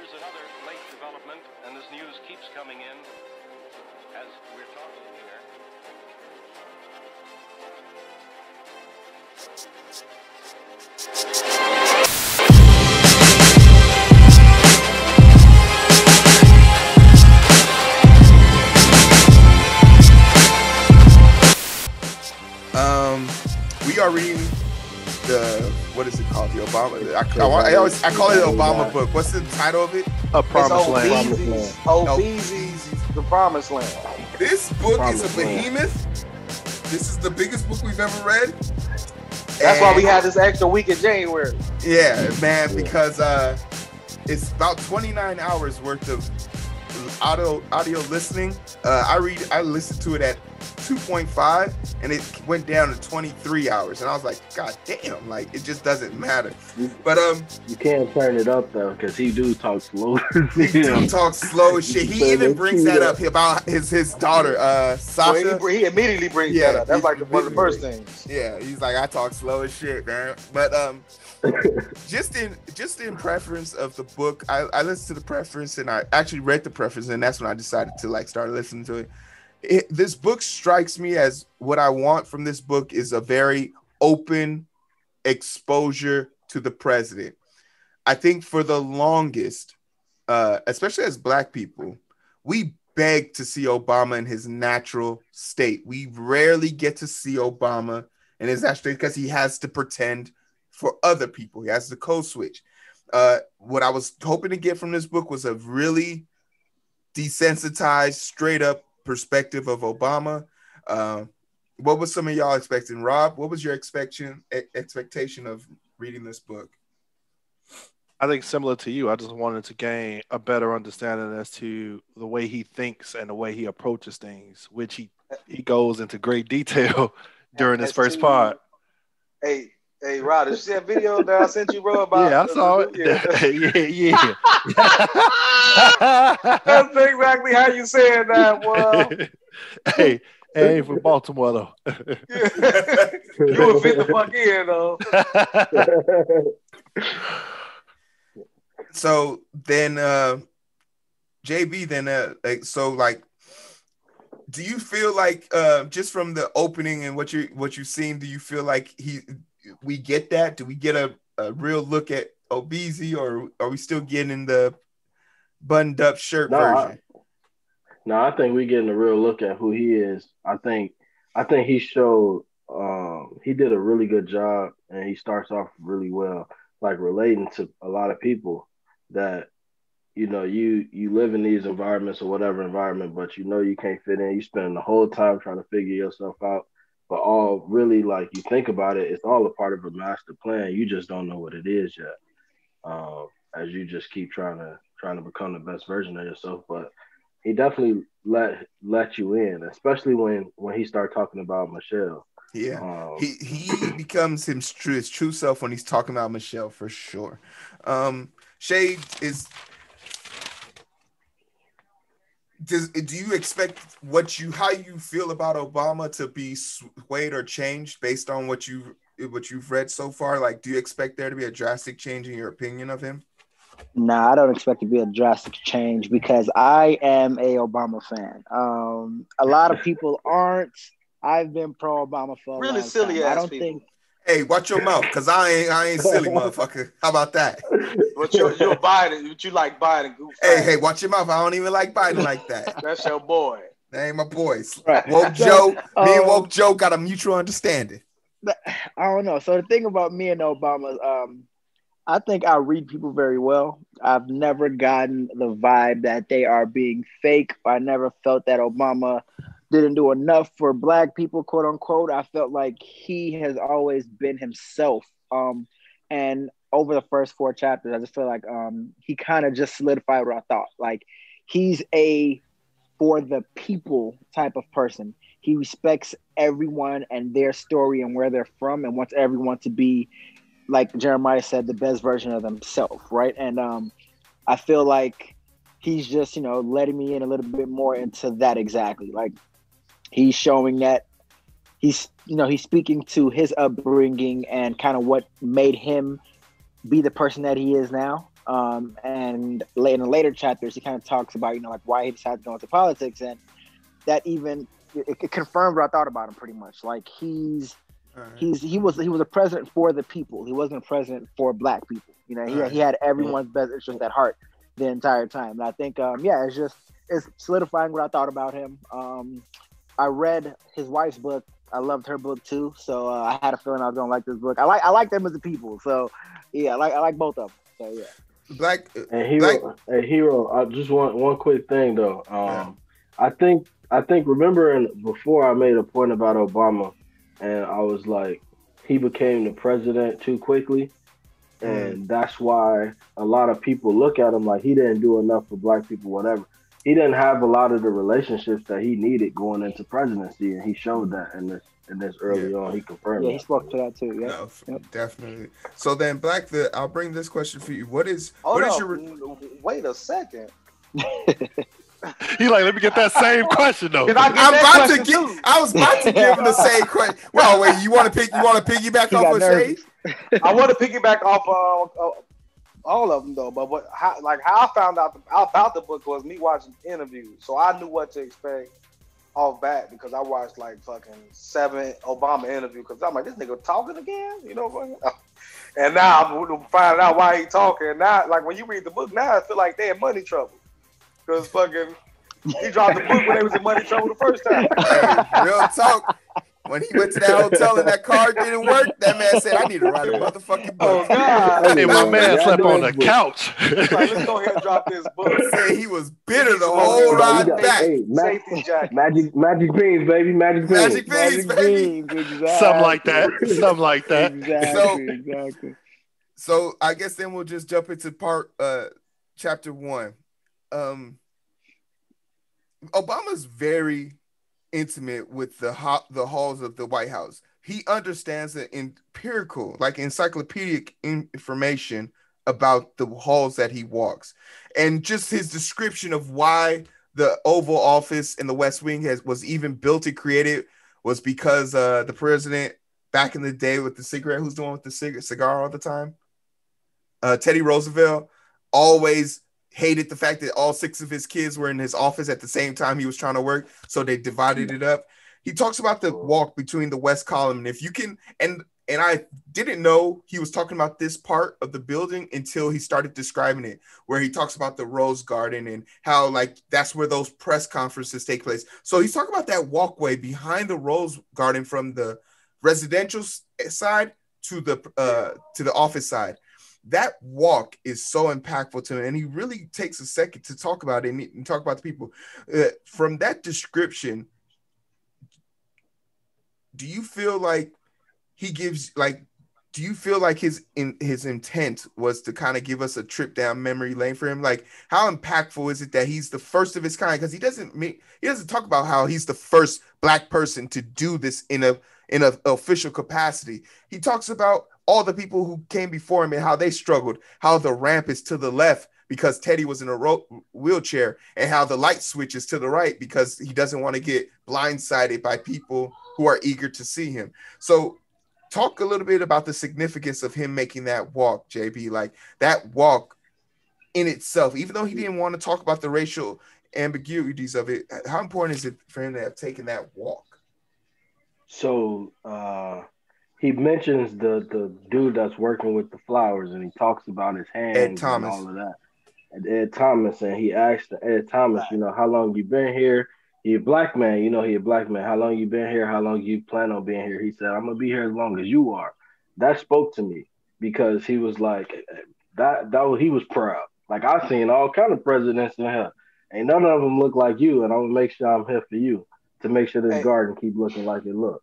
Here's another late development, and this news keeps coming in as we're talking here. We are reading the, what is it called? The Obama. I call it the Obama book. What's the title of it? A Promised Land. Obeezy's The Promised Land. This book is a behemoth. This is the biggest book we've ever read. That's why we had this extra week in January. Yeah, man, because it's about 29 hours worth of audio listening. I listened to it at 2.5 and it went down to 23 hours, and I was like, God damn, like it just doesn't matter. But you can't turn it up though, because he do talk slow. He do talk slow as shit. He even brings that up about his daughter, Sasha. Well, he immediately brings that up. That's like one of the first things. Yeah, he's like, I talk slow as shit, man. But just in preference of the book, I listened to the preference and I actually read the preference, and that's when I decided to like start listening to it. This book strikes me as what I want from this book is a very open exposure to the president. I think for the longest, especially as Black people, we beg to see Obama in his natural state. We rarely get to see Obama in his natural state because he has to pretend for other people. He has to code switch. What I was hoping to get from this book was a really desensitized, straight up perspective of Obama. What was some of y'all expecting? Rob, what was your expectation of reading this book? I think similar to you, I just wanted to gain a better understanding as to the way he thinks and the way he approaches things, which he goes into great detail during this first part. Hey, Rod, did you see that video that I sent you, bro? About yeah, I saw it. Yeah. That's exactly how you saying that, boy. Hey, for Baltimore though. You would fit the fuck in though. So then, JB, then, do you feel like just from the opening and what you've seen, do you feel like we get that? Do we get a real look at Obeezy, or are we still getting the buttoned up shirt version? I think we're getting a real look at who he is. I think he showed he did a really good job, and he starts off really well, like relating to a lot of people that, you know, you live in these environments or whatever environment, but you know you can't fit in. You spend the whole time trying to figure yourself out. But all really, like, you think about it, it's all a part of a master plan. You just don't know what it is yet. As you just keep trying to become the best version of yourself. But he definitely let you in, especially when he started talking about Michelle. Yeah, he becomes his true self when he's talking about Michelle, for sure. Shay, do you expect how you feel about Obama to be swayed or changed based on what you've read so far? Like, do you expect there to be a drastic change in your opinion of him? Nah, I don't expect to be a drastic change because I am a Obama fan. A lot of people aren't. I've been pro Obama for a long silly time. ass I don't people. think. Hey, watch your mouth, cause I ain't silly, motherfucker. How about that? But you're Biden. But you like Biden? Goof. Hey, watch your mouth. I don't even like Biden like that. That's your boy. That ain't my boys. Right. Woke Joe, me and Woke Joe got a mutual understanding. I don't know. So the thing about me and Obama, I think I read people very well. I've never gotten the vibe that they are being fake. I never felt that Obama didn't do enough for Black people, quote unquote. I felt like he has always been himself. And over the first 4 chapters, I just feel like he kind of just solidified what I thought. Like, he's a for the people type of person. He respects everyone and their story and where they're from, and wants everyone to be, like Jeremiah said, the best version of themselves, right? And I feel like he's just, letting me in a little bit more into that exactly. Like, he's showing that he's speaking to his upbringing and kind of what made him be the person that he is now. And in the later chapters, he kind of talks about, you know, like why he decided to go into politics, and that even it confirmed what I thought about him pretty much. Like he was a president for the people. He wasn't a president for black people. You know, he had everyone's best interest at heart the entire time. And I think, it's solidifying what I thought about him. I read his wife's book. I loved her book too. So I had a feeling I was gonna like this book. I like them as a people. So yeah, I like both of them. So yeah. Heero. I just want one quick thing though. I think remembering before I made a point about Obama, and I was like, he became the president too quickly. And that's why a lot of people look at him like he didn't do enough for black people, whatever. He didn't have a lot of the relationships that he needed going into presidency, and he showed that in this early on. He confirmed. Yeah, he spoke to that too. Yeah, no, definitely. So then, Black, I'll bring this question for you. Wait a second. He like, let me get that same question though. I was about to give him the same question. Well, wait, you want to piggyback off of Shay? I want to piggyback off all of them though. But how I found out about the book was me watching interviews, so I knew what to expect off bat because I watched like fucking 7 Obama interviews because I'm like, this nigga talking again, you know? And now I'm finding out why he talking. And now, like when you read the book, now I feel like they in money trouble. Because fucking, he dropped the book when they was in money trouble the first time. Hey, real talk. When he went to that hotel and that car didn't work, that man said, I need to write a motherfucking book. Oh, God. Hey, my man slept on the couch. Like, let's go ahead and drop this book. Said he was bitter the whole ride back. Hey, Magic beans, baby. Magic beans, baby. Exactly. Something like that. Exactly. So I guess then we'll just jump into chapter 1. Obama's very intimate with the halls of the White House. He understands the empirical, like encyclopedic information about the halls that he walks, and just his description of why the Oval Office in the West Wing was even built and created was because the president back in the day with the cigarette, who's the one with the cigar all the time, Teddy Roosevelt, always hated the fact that all 6 of his kids were in his office at the same time he was trying to work, so they divided it up. He talks about the walk between the West Column, and if you can, and I didn't know he was talking about this part of the building until he started describing it, where he talks about the Rose Garden and how like that's where those press conferences take place. So he's talking about that walkway behind the Rose Garden from the residential side to the office side. That walk is so impactful to him, and he really takes a second to talk about it and talk about the people. From that description, do you feel like do you feel like his intent was to kind of give us a trip down memory lane for him? Like, how impactful is it that he's the first of his kind? Because he doesn't talk about how he's the first Black person to do this in a official capacity. He talks about all the people who came before him and how they struggled, how the ramp is to the left because Teddy was in a wheelchair, and how the light switch is to the right because he doesn't want to get blindsided by people who are eager to see him. So talk a little bit about the significance of him making that walk, JB. Like that walk in itself, even though he didn't want to talk about the racial ambiguities of it, how important is it for him to have taken that walk? So he mentions the dude that's working with the flowers, and he talks about his hands and all of that. And Ed Thomas, and he asked Ed Thomas, you know, how long you been here? He a Black man, you know, he a Black man. How long you been here? How long you plan on being here? He said, I'm gonna be here as long as you are. That spoke to me because he was like, he was proud. Like, I've seen all kind of presidents in here. Ain't none of them look like you, and I'm gonna make sure I'm here for you to make sure this garden keep looking like it look.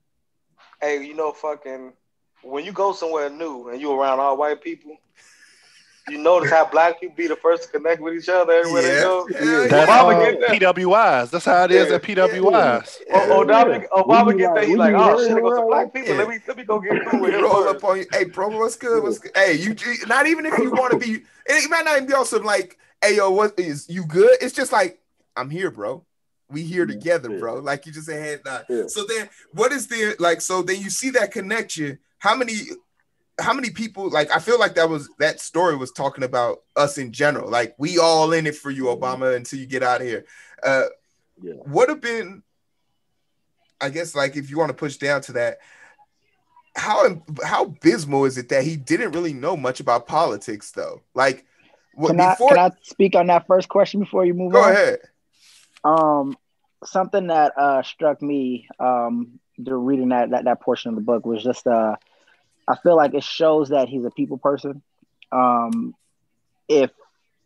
Hey, you know, fucking, when you go somewhere new and you around all white people, you notice how Black people be the first to connect with each other everywhere they go. That's PWIs. That's how it is at PWIs. Obama get there, he's like, oh shit, there go some Black people. Let me go get cool with him. Roll up on you. Hey, bro, what's good? What's good? Hey, you not even if you want to be, it might not even be also like, hey, yo, what is you good? It's just like, I'm here, bro. We here together, bro. Like you just said, head nod. So then what is the, like, so then you see that connection. How many how many people, like, I feel like that story was talking about us in general. Like, we all in it for you, Obama, until you get out of here. Would have been, I guess, like, if you want to push down to that, how abysmal is it that he didn't really know much about politics, though? Like, can I speak on that first question before you move on? Go ahead. Something that struck me reading that portion of the book was just I feel like it shows that he's a people person. If,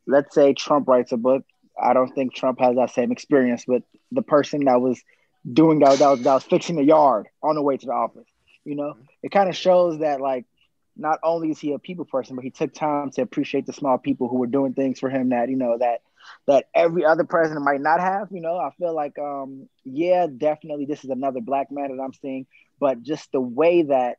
let's say, Trump writes a book, I don't think Trump has that same experience with the person that was doing that was fixing the yard on the way to the office. You know, it kind of shows that, like, not only is he a people person, but he took time to appreciate the small people who were doing things for him that, you know, that every other president might not have. You know, I feel like, yeah, definitely this is another black man that I'm seeing, but just the way that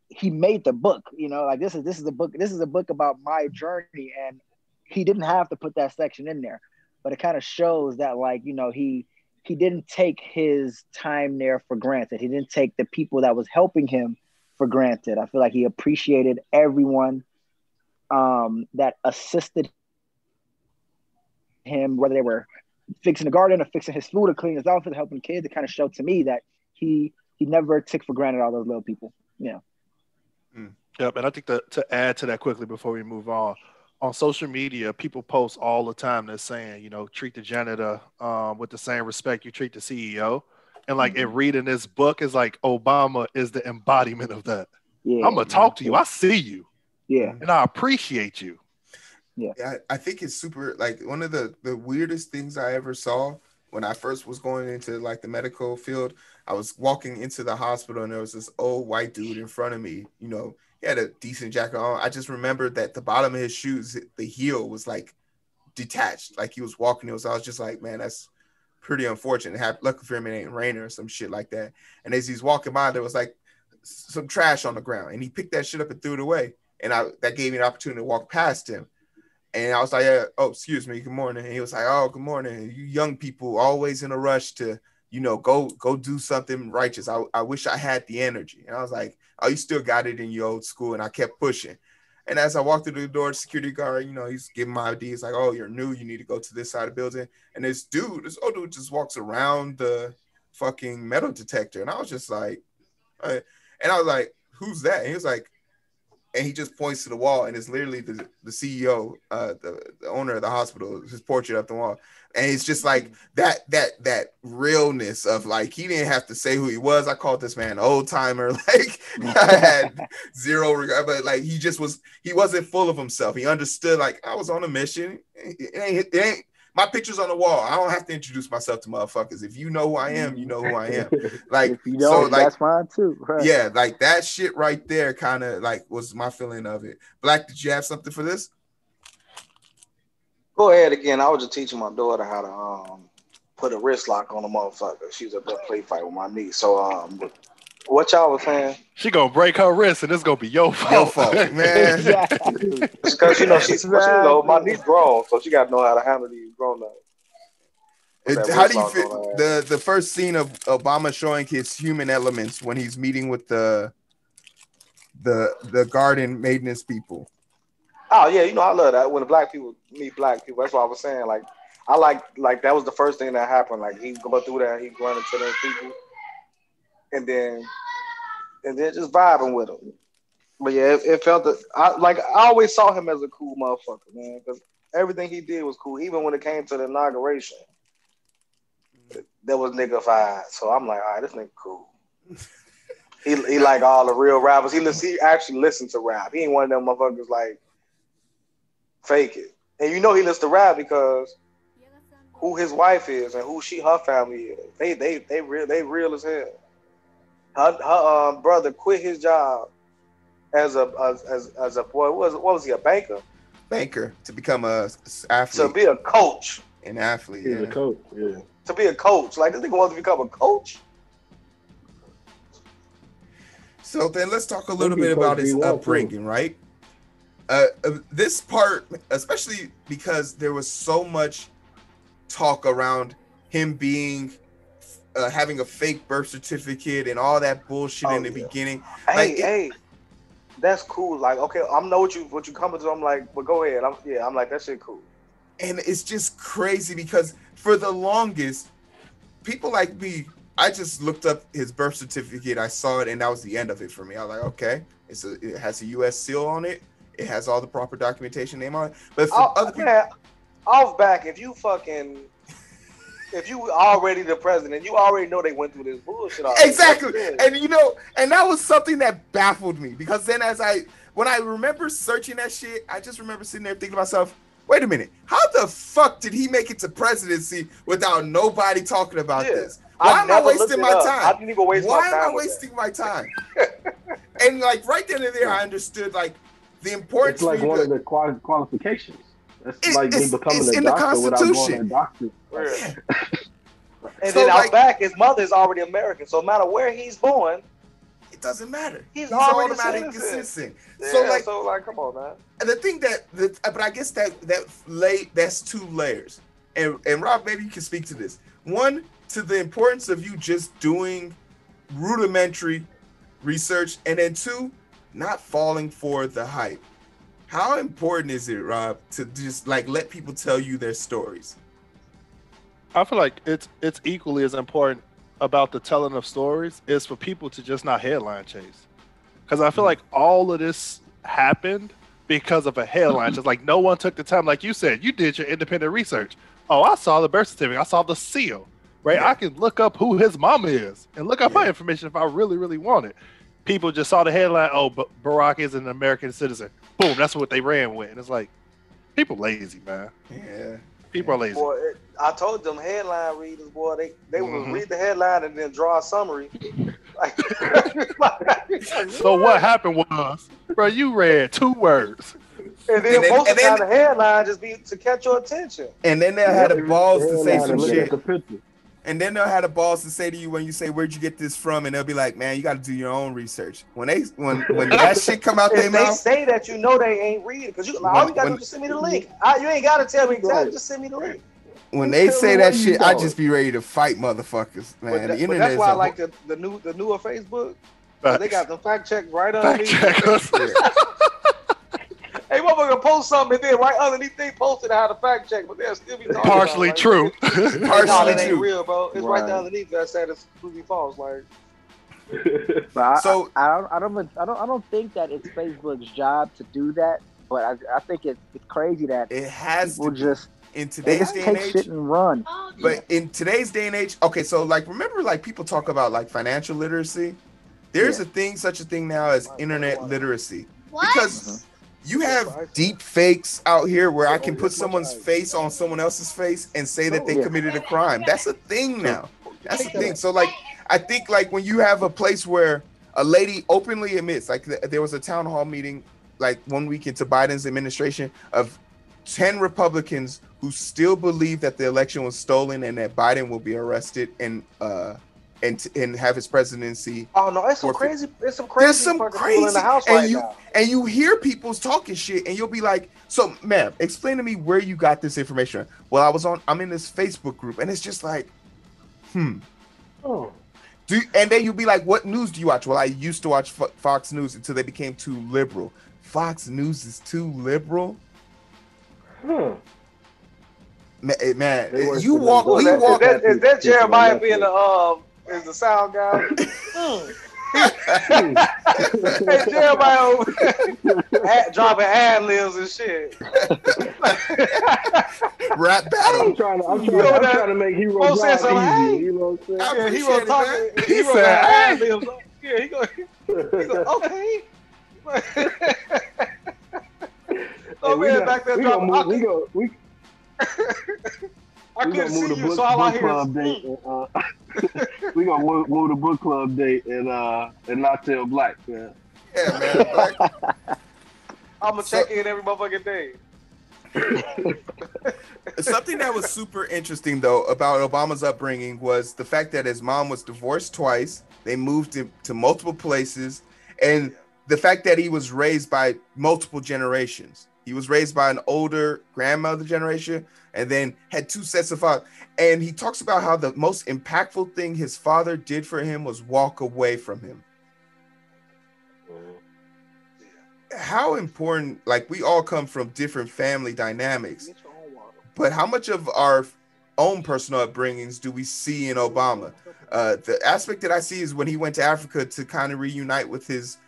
he made the book, you know, like this is a book about my journey, and he didn't have to put that section in there, but it kind of shows that, like, you know, he didn't take his time there for granted. He didn't take the people that was helping him for granted. I feel like he appreciated everyone that assisted him, whether they were fixing the garden or fixing his food or cleaning his office, helping kids. It kind of showed to me that he never took for granted all those little people. Yeah. Yep, and I think to add to that quickly before we move on social media, people post all the time they're saying, you know, treat the janitor with the same respect you treat the CEO. And like, in reading this book is like, Obama is the embodiment of that. Yeah, I'm going to talk to you. I see you. Yeah. And I appreciate you. Yeah. I think it's super, like, one of the weirdest things I ever saw when I first was going into, like, the medical field. I was walking into the hospital and there was this old white dude in front of me. You know, he had a decent jacket on. I just remembered that the bottom of his shoes, the heel was, like, detached. Like, he was walking. I was just like, man, that's pretty unfortunate. Lucky for him, it ain't rain or some shit like that. And as he's walking by, there was, like, some trash on the ground. And he picked that shit up and threw it away. And that gave me an opportunity to walk past him. And I was like, oh, excuse me, good morning. And he was like, oh, good morning. You young people always in a rush to, you know, go do something righteous. I wish I had the energy. And I was like, oh, you still got it in your old school. And I kept pushing. And as I walked through the door, security guard, you know, he's giving my ID. He's like, oh, you're new. You need to go to this side of the building. And this old dude just walks around the fucking metal detector. And I was just like, who's that? And he was like, and he just points to the wall, and it's literally the CEO, the owner of the hospital, his portrait up the wall. And it's just like that realness of, like, he didn't have to say who he was. I called this man old timer. Like, I had zero regard, but, like, he wasn't full of himself. He understood, like, I was on a mission. It ain't my picture's on the wall. I don't have to introduce myself to motherfuckers. If you know who I am, you know who I am. Like, if you don't, so, like, that's fine too. Right. Yeah, like, that shit right there kind of, like, was my feeling of it. Black, did you have something for this? Go ahead again. I was just teaching my daughter how to put a wrist lock on a motherfucker. She's at that play fight with my niece. So what y'all was saying? She gonna break her wrist, and it's gonna be your fault. Your fault, man. Because, you know, she's my niece grown, so she got to know how to handle these grown ups. How do you feel the first scene of Obama showing his human elements when he's meeting with the garden maintenance people? Oh yeah, you know, I love that when the black people meet black people. That's what I was saying. Like, I like that was the first thing that happened. Like, he go through that, he run into those people, and then just vibing with them. But yeah, it felt that I always saw him as a cool motherfucker, man, because everything he did was cool. Even when it came to the inauguration, that was niggified. So I'm like, all right, this nigga cool. He like all the real rappers. He actually listened to rap. He ain't one of them motherfuckers like fake it. And you know he listens to rap because who his wife is and who her family is. They real as hell. Her brother quit his job as a boy. What was he, a banker? Banker to become a athlete. To be a coach. An athlete. He's a coach. Yeah. To be a coach. Like, this nigga wants to become a coach. So then let's talk a little bit about his upbringing, right? This part, especially because there was so much talk around him being having a fake birth certificate and all that bullshit in the beginning. Hey, That's cool. Like, okay, I know what you coming to. I'm like, but go ahead. I'm like, that shit cool. And it's just crazy because for the longest, people like me, I just looked up his birth certificate. I saw it, and that was the end of it for me. I was like, okay, it has a U.S. seal on it. It has all the proper documentation name on it. But for other people, man, off back, if you already the president, you already know they went through this bullshit already. exactly. And and that was something that baffled me because then when I remember searching that shit, I just remember sitting there thinking to myself, wait a minute, how the fuck did he make it to presidency without nobody talking about this? Why am I wasting my time? I didn't even waste my time. Why am I wasting my time? And like right then and there, I understood like the importance. It's like one of the qualifications. That's like me becoming a doctor without going to a doctor. Yeah. And so then out back, his mother is already American. So no matter where he's born, it doesn't matter. He's already automatic citizen. Yeah, so like, come on, man. And the thing but I guess that's two layers. And Rob, maybe you can speak to this. One, to the importance of you just doing rudimentary research, and then two, not falling for the hype. How important is it, Rob, to just like let people tell you their stories? I feel like it's equally as important about the telling of stories is for people to just not headline chase. Because I feel like all of this happened because of a headline. Just like no one took the time, like you said, you did your independent research. Oh, I saw the birth certificate. I saw the seal, right? Yeah. I can look up who his mama is and look up my information if I really, really want it. People just saw the headline, oh, but Barack is an American citizen. Boom, that's what they ran with. And it's like, people lazy, man. Yeah. People are lazy. Boy, I told them headline readers, boy, they would read the headline and then draw a summary. So what happened was, bro, you read 2 words. And then most of the time the headline just be to catch your attention. And then they'll have the balls to say some shit. And then they'll have the balls to say to you when you say, "Where'd you get this from?" And they'll be like, "Man, you got to do your own research." When that shit come out their mouth, they say that you know they ain't reading because all you got to do is just send me the link. You ain't got to tell me exactly. Just send me the link. When they say that shit, I just be ready to fight motherfuckers, man. But that's why I like the newer Facebook. They got the fact check right underneath. Hey, motherfucker, post something and then right underneath they posted how to fact check, but they'll still be talking partially about, true. Partially true. Ain't real, bro. It's right there underneath that said it's completely false. Like, but I don't think that it's Facebook's job to do that. But I think it's crazy that it has people to just in today's day and age, shit and run. But in today's day and age, okay, so like remember, like people talk about like financial literacy. There's such a thing now as internet literacy. What? Because you have deep fakes out here where I can put someone's face on someone else's face and say that they committed a crime. That's a thing now. That's a thing. So like, I think like when you have a place where a lady openly admits, like there was a town hall meeting like 1 week into Biden's administration of 10 Republicans who still believe that the election was stolen and that Biden will be arrested and have his presidency. Oh no, it's some crazy. There's some crazy people in the house right now. And you hear people talking shit, and you'll be like, "So, ma'am, explain to me where you got this information." Well, I'm in this Facebook group, and it's just like, Oh. And then you'll be like, "What news do you watch?" Well, I used to watch Fox News until they became too liberal. Fox News is too liberal. Man, you walk. We walk. Is that Jeremiah being is the sound guy? Hey, Jeremiah dropping ad libs and shit. Rap battle. I'm trying to make Heero drive easy. You know what I'm saying? Heero talking. He said ad libs. Yeah, he go. Okay. Back there dropping. I couldn't see you, so all I hear is we gonna move the book club date and not tell Black, man. Yeah, man. Black. I'm gonna check in every motherfucking day. Something that was super interesting though about Obama's upbringing was the fact that his mom was divorced twice. They moved to multiple places, and the fact that he was raised by multiple generations. He was raised by an older grandmother generation and then had 2 sets of fathers. And he talks about how the most impactful thing his father did for him was walk away from him. how important, like we all come from different family dynamics, Get your own water. but how much of our own personal upbringings do we see in Obama? The aspect that I see is when he went to Africa to kind of reunite with his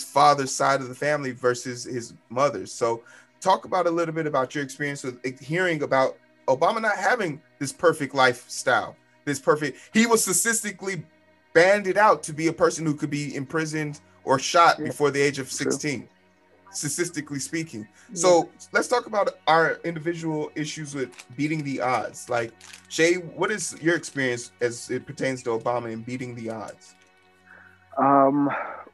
father's side of the family versus his mother's. So talk about a little bit about your experience with hearing about Obama not having this perfect lifestyle, this perfect, he was statistically banded out to be a person who could be imprisoned or shot before the age of 16. Statistically speaking. So let's talk about our individual issues with beating the odds. Like, Shay, what is your experience as it pertains to Obama and beating the odds?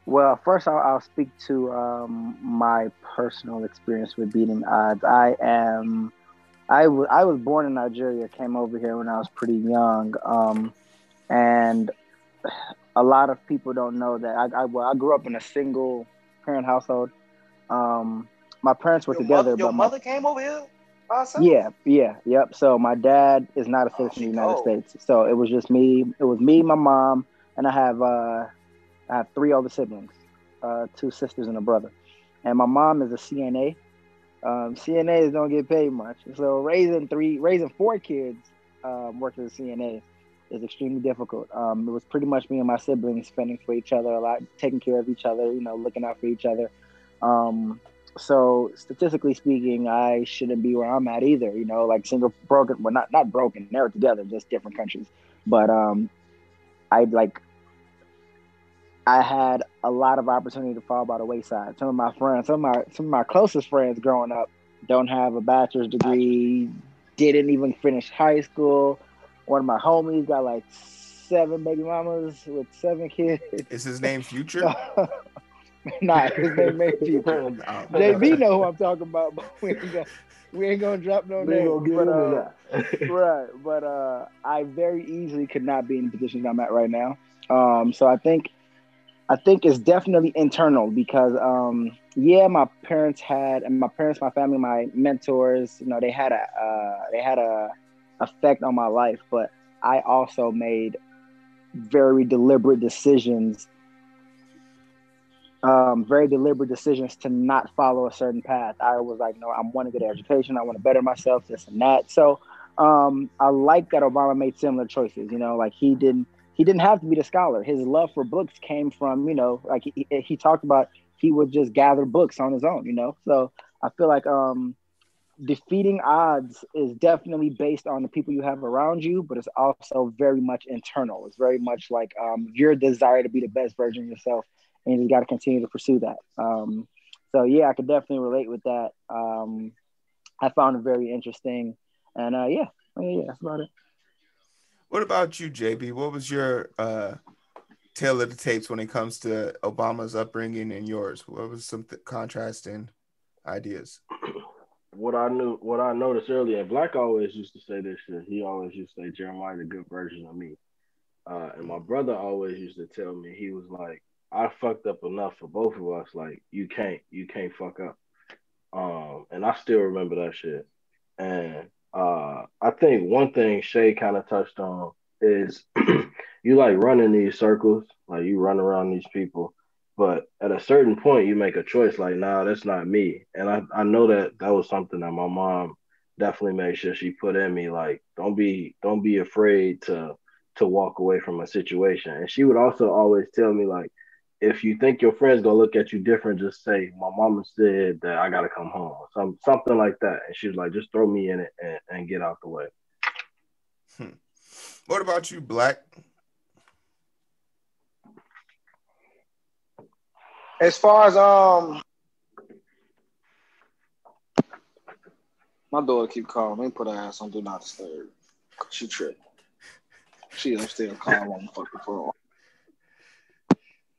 Well, first I'll speak to my personal experience with beating odds. I was born in Nigeria, came over here when I was pretty young, and a lot of people don't know that I grew up in a single parent household. My parents were together, Your but mother came over here by herself? Yep. So my dad is not a citizen of the United States, so it was just me. It was me, my mom, and I have 3 older siblings, 2 sisters and a brother. And my mom is a CNA. CNAs don't get paid much, so raising 4 kids working as a CNA is extremely difficult. It was pretty much me and my siblings fending for each other a lot, taking care of each other, looking out for each other. So statistically speaking, I shouldn't be where I'm at either. Like single broken, well, not broken. They're together, just different countries. But I had a lot of opportunity to fall by the wayside. Some of my friends, some of my closest friends growing up, don't have a bachelor's degree, didn't even finish high school. One of my homies got like 7 baby mamas with 7 kids. Is his name Future? Nah, his name ain't Future. JB know who I'm talking about, but we ain't gonna drop no names. Right, but I very easily could not be in the position that I'm at right now. So I think it's definitely internal because my parents, my family, my mentors, they had a effect on my life, but I also made very deliberate decisions to not follow a certain path. I was like, no, I want to get an education. I want to better myself, this and that. So I like that Obama made similar choices. Like he didn't have to be the scholar. His love for books came from, like he talked about, he would just gather books on his own, So I feel like defeating odds is definitely based on the people you have around you, but it's also very much internal. It's very much like your desire to be the best version of yourself, and you just got to continue to pursue that. So yeah, I could definitely relate with that. I found it very interesting, and that's about it. What about you, JB? What was your tale of the tapes when it comes to Obama's upbringing and yours? What was some contrasting ideas? What I noticed earlier, Black always used to say this shit. He always used to say, Jeremiah, the good version of me. And my brother always used to tell me, he was like, I fucked up enough for both of us. Like, you can't fuck up. And I still remember that shit. And I think one thing Shay kind of touched on is you like running these circles, like you run around these people, but at a certain point you make a choice like, nah, that's not me. And I know that was something that my mom definitely made sure she put in me, like don't be afraid to walk away from a situation. And she would also always tell me, like, if you think your friend's gonna look at you different, just say, my mama said that I gotta come home. Something like that. And she was like, just throw me in it and get out the way. What about you, Black? As far as my daughter keep calling me, put her ass on do not disturb. She tripped. She still calling on the fucking phone.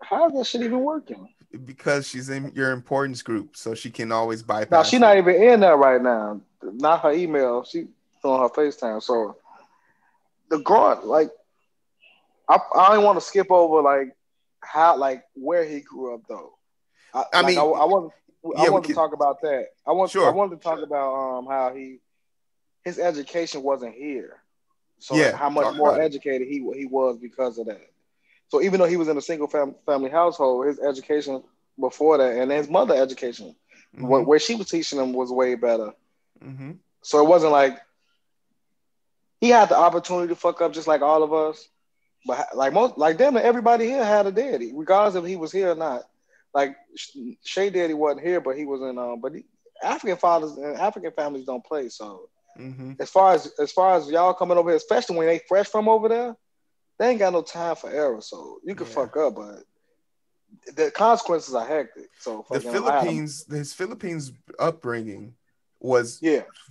How is that shit even working? Because she's in your importance group, so she can always bypass. Now she's not even in there right now. Not her email. She on her FaceTime. So the growing, like, I don't want to skip over like how, like, where he grew up though. I wanted to talk about that. I wanted to talk about how his education wasn't here. So how much more educated he was because of that. So even though he was in a single family household, his education before that, and his mother education, where she was teaching him was way better. Mm-hmm. So it wasn't like he had the opportunity to fuck up just like all of us, but like damn it, everybody here had a daddy, regardless if he was here or not. Like Shay daddy wasn't here, but he was in. African fathers and African families don't play. So as far as y'all coming over here, especially when they fresh from over there, they ain't got no time for error. So you can fuck up, but the consequences are hectic. So his Philippines upbringing was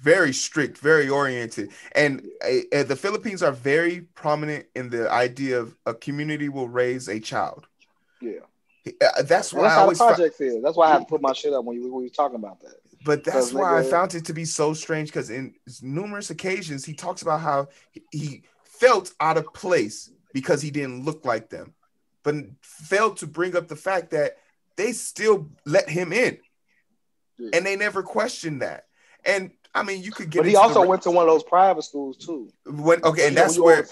very strict, very oriented, and the Philippines are very prominent in the idea of a community will raise a child. Yeah, that's why that's how the project is. That's why I had to put my shit up when we were talking about that. But that's why I found it to be so strange, because in numerous occasions he talks about how he felt out of place because he didn't look like them, but failed to bring up the fact that they still let him in, and they never questioned that. And I mean, you could get. But he also went to one of those private schools too. And that's where.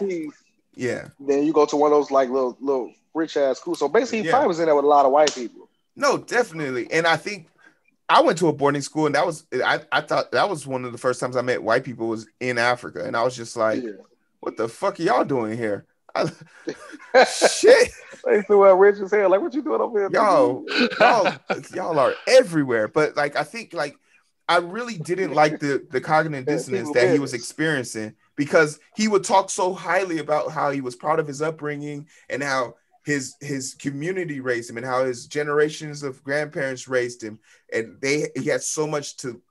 Yeah. Then you go to one of those like little rich ass schools. So basically, he probably was in there with a lot of white people. No, definitely. And I think I went to a boarding school, and that was I thought that was one of the first times I met white people was in Africa, and I was just like, "What the fuck are y'all doing here?" Shit. They still rich as hell. Like, what you doing over here? Y'all are everywhere. But like, I think like I really didn't like the cognitive dissonance that he was experiencing, because he would talk so highly about how he was proud of his upbringing and how his community raised him and how his generations of grandparents raised him, and he had so much to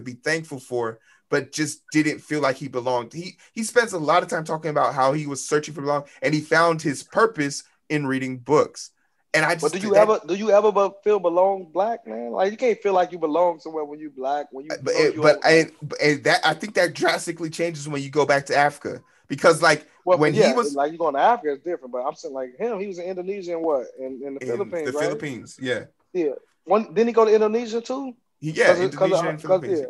be thankful for, but just didn't feel like he belonged. He spends a lot of time talking about how he was searching for belonging, and he found his purpose in reading books. And I just, but do you ever feel belong black, man? Like, you can't feel like you belong somewhere when you black. When you I think that drastically changes when you go back to Africa, because like he was like, you going to Africa is different. But I'm saying like him, he was in Indonesia and what in the Philippines, the right? Philippines, yeah. Didn't he go to Indonesia too? Indonesia and Philippines.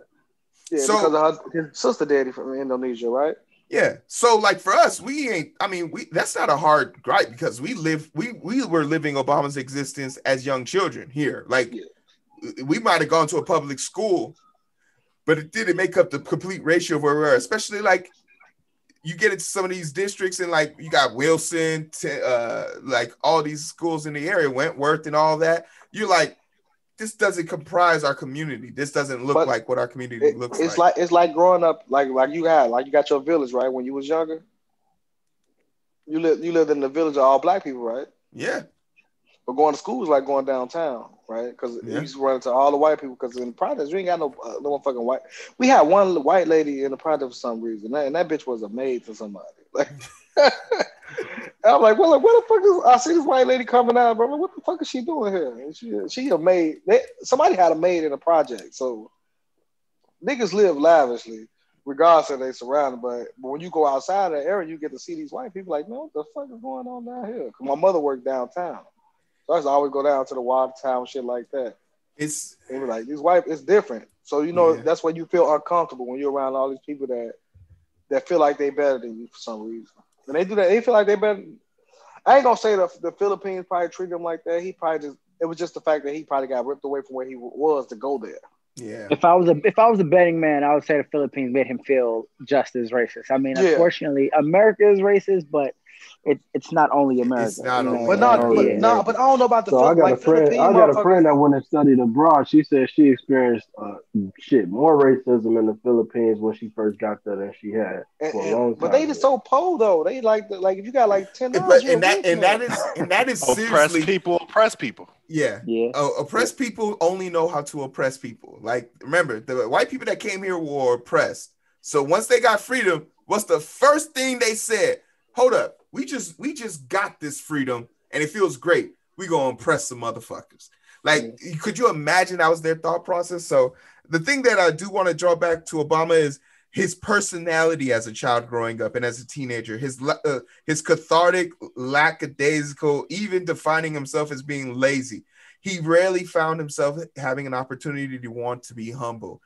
So, because of his sister daddy from Indonesia, right? Yeah. So like for us, that's not a hard gripe, because we were living Obama's existence as young children here. Like we might have gone to a public school, but it didn't make up the complete ratio of where we were, especially like you get into some of these districts and like you got Wilson, like all these schools in the area, Wentworth and all that. You're like, this doesn't comprise our community. This doesn't look like what our community looks like. It's like growing up, like you got your village, right? When you was younger, you lived in the village of all black people, right? Yeah. But going to school is like going downtown, right? Because you used to run into all the white people. Because in the projects, you ain't got no fucking white. We had one white lady in the project for some reason, and that bitch was a maid to somebody. Like, I'm like, well, where the fuck is? I see this white lady coming out, bro. What the fuck is she doing here? And she a maid. Somebody had a maid in the project, so niggas live lavishly, regardless of their surroundings. But when you go outside of the area, you get to see these white people. Like, man, what the fuck is going on down here? Because my mother worked downtown, so I used to always go down to the Watertown, shit like that. They were like, these white, it's different. So that's why you feel uncomfortable when you're around all these people that feel like they better than you for some reason. And they do that. They feel like they better. I ain't gonna say the Philippines probably treated him like that. It was just the fact that he probably got ripped away from where he was to go there. Yeah. If I was a betting man, I would say the Philippines made him feel just as racist. I mean, unfortunately, America is racist, but it's not only America. It's not only, but I don't know about the. So I got a friend that went and studied abroad. She said she experienced more racism in the Philippines when she first got there than she had for a long time. But they just so poor though. They like if you got like $10, that is seriously oppress people. Yeah. Oppressed people only know how to oppress people. Like, remember, the white people that came here were oppressed. So once they got freedom, what's the first thing they said? Hold up, we just got this freedom and it feels great. We gonna oppress some motherfuckers. Like, could you imagine that was their thought process? So the thing that I do want to draw back to Obama is his personality as a child growing up and as a teenager, his cathartic, lackadaisical, even defining himself as being lazy. He rarely found himself having an opportunity to want to be humble.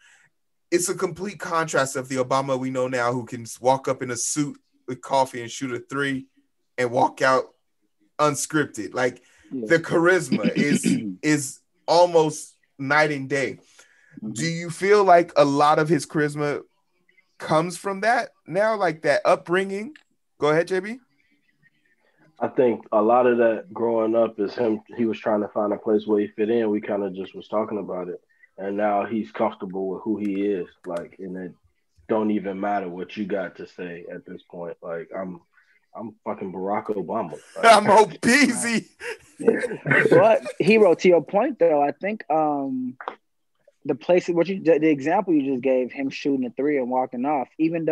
It's a complete contrast of the Obama we know now, who can walk up in a suit with coffee and shoot a three and walk out unscripted. Like, the charisma is almost night and day. Do you feel like a lot of his charisma comes from that now, like that upbringing? Go ahead, JB. I think a lot of that growing up is him. He was trying to find a place where he fit in. We kind of just was talking about it, and now he's comfortable with who he is. Like, and it don't even matter what you got to say at this point. Like, I'm fucking Barack Obama. Like, I'm OBZ. But Heero, to your point though, I think the places the example you just gave, him shooting a three and walking off, even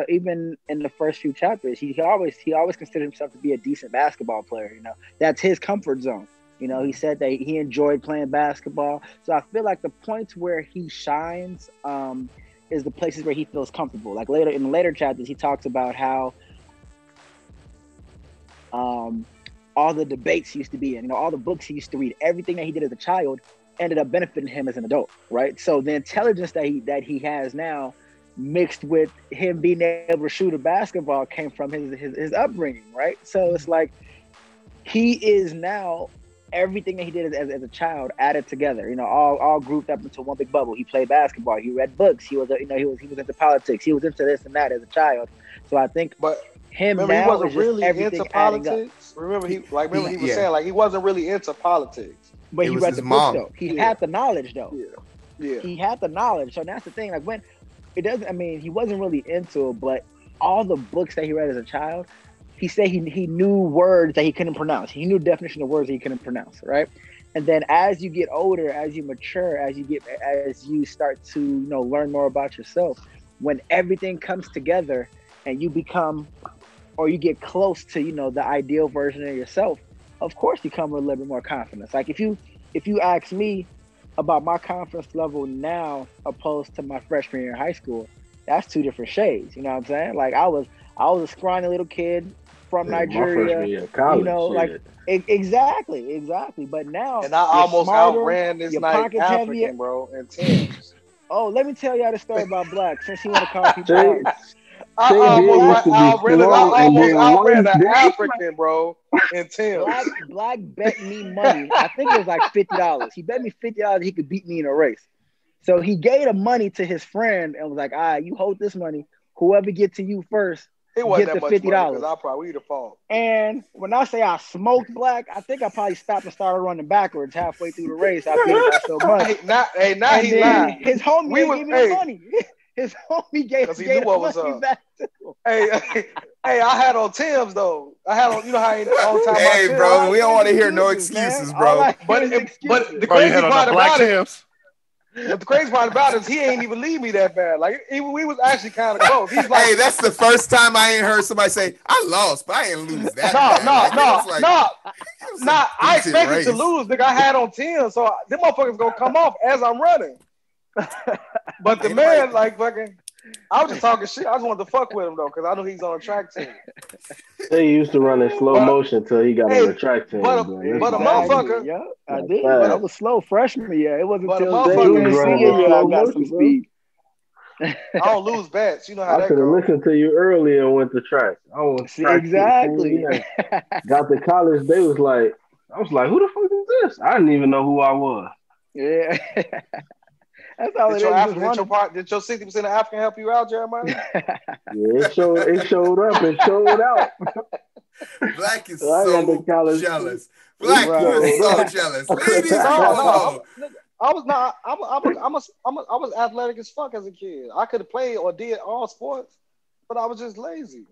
in the first few chapters, he always considered himself to be a decent basketball player. You know, that's his comfort zone. You know, he said that he enjoyed playing basketball. So I feel like the points where he shines is the places where he feels comfortable. Like in the later chapters, he talks about how all the debates he used to be in, you know, all the books he used to read, everything that he did as a child ended up benefiting him as an adult, right? So the intelligence that he has now, mixed with him being able to shoot a basketball, came from his upbringing, right? So it's like he is now everything that he did as a child added together, you know, all grouped up into one big bubble. He played basketball, he read books, he was into politics, he was into this and that as a child. So I think, but him remember, now he wasn't is just really everything into adding up. politics. Remember, he was saying like he wasn't really into politics. But It he was read his the mom. books though. He had the knowledge though. Yeah. He had the knowledge. So that's the thing. Like when it doesn't. I mean, he wasn't really into it, but all the books that he read as a child, he said he knew words that he couldn't pronounce. He knew the definition of words that he couldn't pronounce. Right. And then as you get older, as you mature, as you start to learn more about yourself, when everything comes together and you become, or you get close to the ideal version of yourself, of course you come with a little bit more confidence. Like if you ask me about my confidence level now opposed to my freshman year in high school, that's two different shades. You know what I'm saying? Like I was a scrawny little kid from Nigeria. My freshman year of college, exactly. But now, and I almost outran this night African, heavier. Bro, in Tim's. Oh, let me tell y'all the story about Black, since he want to call people out. I almost outran the African, bro, in Tim's. Black bet me money. I think it was like $50. He bet me $50 he could beat me in a race. So he gave the money to his friend and was like, "All right, you hold this money. Whoever get to you first, it wasn't get that the much $50." Because I probably the fault. And when I say I smoked Black, I think I probably stopped and started running backwards halfway through the race. I beat him by so much. Now he lied. His homie gave me the money. His homie gave the money back to him. Hey, I had on Tim's though. I had on, how all the time. Hey, bro, we don't want to hear no excuses, bro. But the crazy part about it. But the crazy part about it is he ain't even leave me that bad. Like we was actually kind of close. He's like, hey, that's the first time I ain't heard somebody say I lost, but I ain't lose that. No. I expected to lose, nigga. I had on 10, so them motherfuckers gonna come off as I'm running. But the man, like fucking, I was just talking shit. I just wanted to fuck with him though, because I knew he's on a track team. He used to run in slow motion until he got on the track team. But a motherfucker, yeah, I did. I was slow freshman year. It wasn't until senior year I got some speed. I don't lose bets. You know how I should have listened to you earlier and went to track. I was exactly. Got to college, I was like, who the fuck is this? I didn't even know who I was. Yeah. That's all did your 60% of African help you out, Jeremiah? Yeah, it showed up and showed out. Black is so jealous. Black is so jealous. Ladies, I was athletic as fuck as a kid. I could have played or did all sports, but I was just lazy.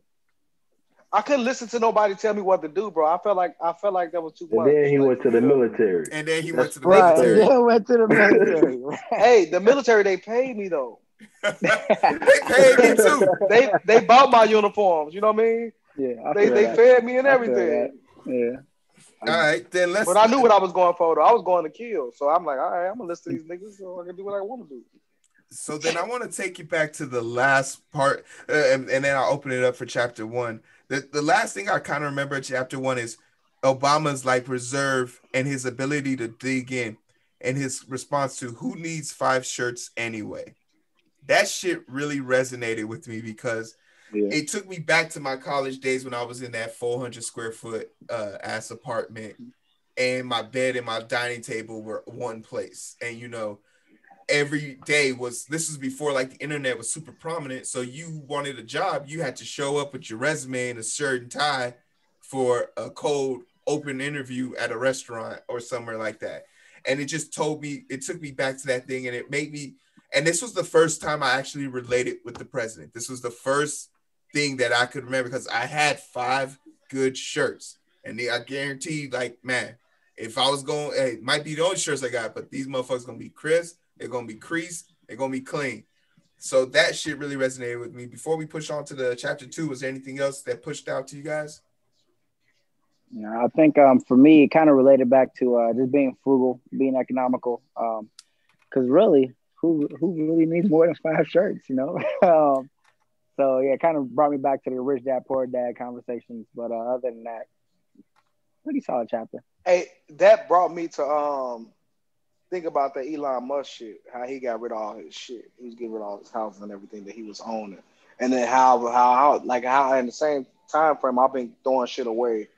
I couldn't listen to nobody tell me what to do, bro. I felt like that was too much. And then he went to the military. Hey, the military, they paid me though. They paid me too. They bought my uniforms. You know what I mean? Yeah. They fed me and everything. Yeah. All right, then let's. But I knew what I was going for though. I was going to kill. So I'm like, all right, I'm gonna listen to these niggas so I can do what I want to do. So then I want to take you back to the last part, and then I'll open it up for chapter 1. The last thing I kind of remember chapter 1 is Obama's like reserve and his ability to dig in, and his response to who needs 5 shirts anyway. That shit really resonated with me because it took me back to my college days when I was in that 400 square foot ass apartment, and my bed and my dining table were one place. And you know, every day this was before like the internet was super prominent. So you wanted a job, you had to show up with your resume and a shirt and tie for a cold open interview at a restaurant or somewhere like that. And it took me back to that thing, and it made me, and this was the first time I actually related with the president. This was the first thing that I could remember, because I had 5 good shirts, and I guaranteed, like, man, if I was going, hey, it might be the only shirts I got, but these motherfuckers gonna be crisp, they're gonna be creased, they're gonna be clean. So that shit really resonated with me. Before we push on to the chapter 2, was there anything else that pushed out to you guys? I think for me, it kind of related back to just being frugal, being economical. Because really, who really needs more than 5 shirts, you know? So yeah, it kind of brought me back to the rich dad, poor dad conversations. But other than that, pretty solid chapter. Hey, that brought me to think about the Elon Musk shit, how he got rid of all his shit. He was getting rid of all his houses and everything that he was owning. And then how in the same time frame I've been throwing shit away.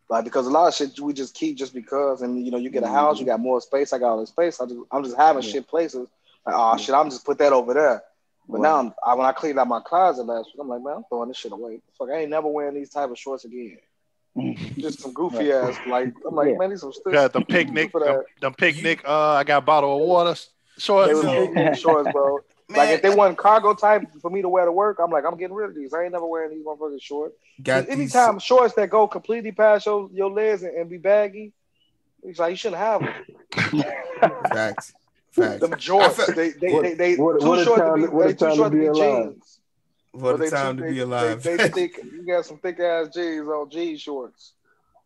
Like, because a lot of shit we just keep just because, and you know, you get a house, you got more space, I got all this space. I'm just having shit places. Like, shit, I'm just put that over there. But now when I cleaned out my closet last week, I'm like, man, I'm throwing this shit away. Fuck, I ain't never wearing these type of shorts again. Just some goofy ass, like, I'm like, man, these some stuff. Got the picnic, them picnic. I got a bottle of water shorts. They was picnic shorts, bro. Man, like, if they wasn't cargo type for me to wear to work, I'm like, I'm getting rid of these. I ain't never wearing these motherfucking shorts. Anytime shorts that go completely past your legs and be baggy, it's like, you shouldn't have them. Facts. Them jorts, they too short to be jeans. What a time to be alive. They thick. You got some thick ass jeans on jean shorts.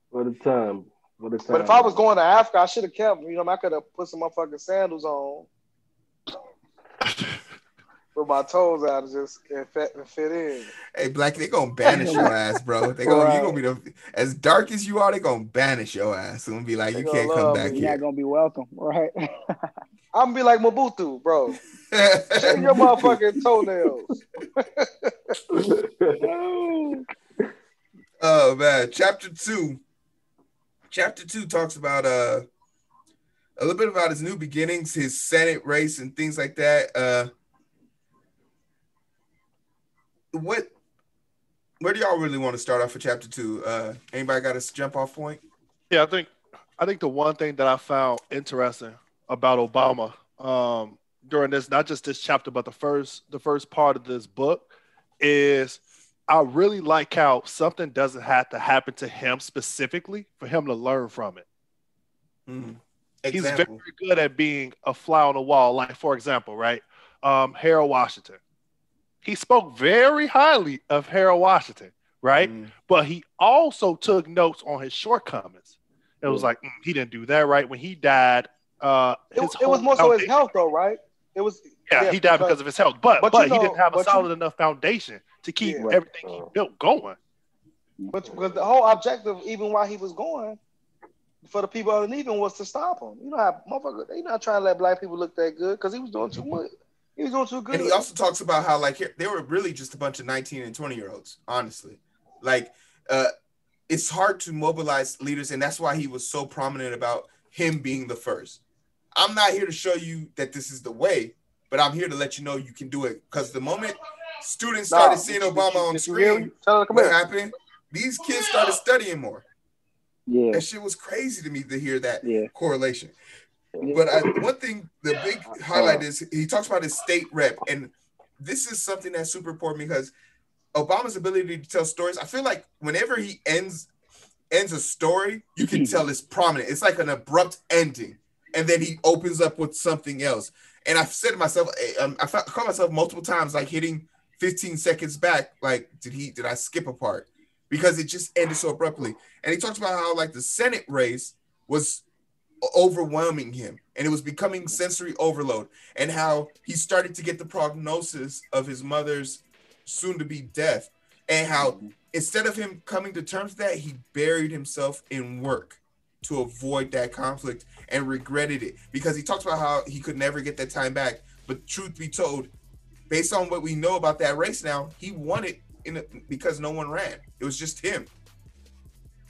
What a time. But if I was going to Africa, I should have kept, you know, I could have put some motherfucking sandals on. With my toes out and fit in. Hey, Black, they gonna banish your ass, bro. You gonna be as dark as you are. They gonna banish your ass. It's gonna be like, you can't come back here. You're not gonna be welcome, right? I'm gonna be like Mobutu, bro. Shave your motherfucking toenails. Oh man, chapter 2. Chapter 2 talks about a little bit about his new beginnings, his Senate race, and things like that. Where do y'all really want to start off for chapter 2? Anybody got a jump off point? Yeah, I think the one thing that I found interesting about Obama during this, not just this chapter, but the first part of this book, is I really like how something doesn't have to happen to him specifically for him to learn from it. He's very good at being a fly on the wall. Like, for example, right? Heero Washington. He spoke very highly of Heero Washington, right? But he also took notes on his shortcomings. It was like, he didn't do that right. When he died, it was more so his health, though, right? It was he died because of his health. But he didn't have a solid enough foundation to keep everything he built going. But the whole objective, even while he was going, for the people underneath him, was to stop him. You know how motherfuckers, they not trying to let black people look that good because he was doing too much. He was doing too good. And he also talks about how, like, they were really just a bunch of 19 and 20-year-olds, honestly. Like, it's hard to mobilize leaders, and that's why he was so prominent about him being the first. I'm not here to show you that this is the way, but I'm here to let you know you can do it. Because the moment students started seeing Obama on screen, what happened? These kids started studying more. Yeah. That shit was crazy to me to hear that correlation. But one thing, the big highlight is he talks about his state rep. And this is something that's super important because Obama's ability to tell stories, I feel like whenever he ends a story, you can tell it's prominent. It's like an abrupt ending. And then he opens up with something else. And I've said to myself, I caught myself multiple times, like hitting 15 seconds back. Like, did I skip a part? Because it just ended so abruptly. And he talks about how, like, the Senate race was overwhelming him and it was becoming sensory overload, and how he started to get the prognosis of his mother's soon-to-be death, and how instead of him coming to terms with that, he buried himself in work to avoid that conflict and regretted it, because he talks about how he could never get that time back. But truth be told, based on what we know about that race now, he won it because no one ran. It was just him.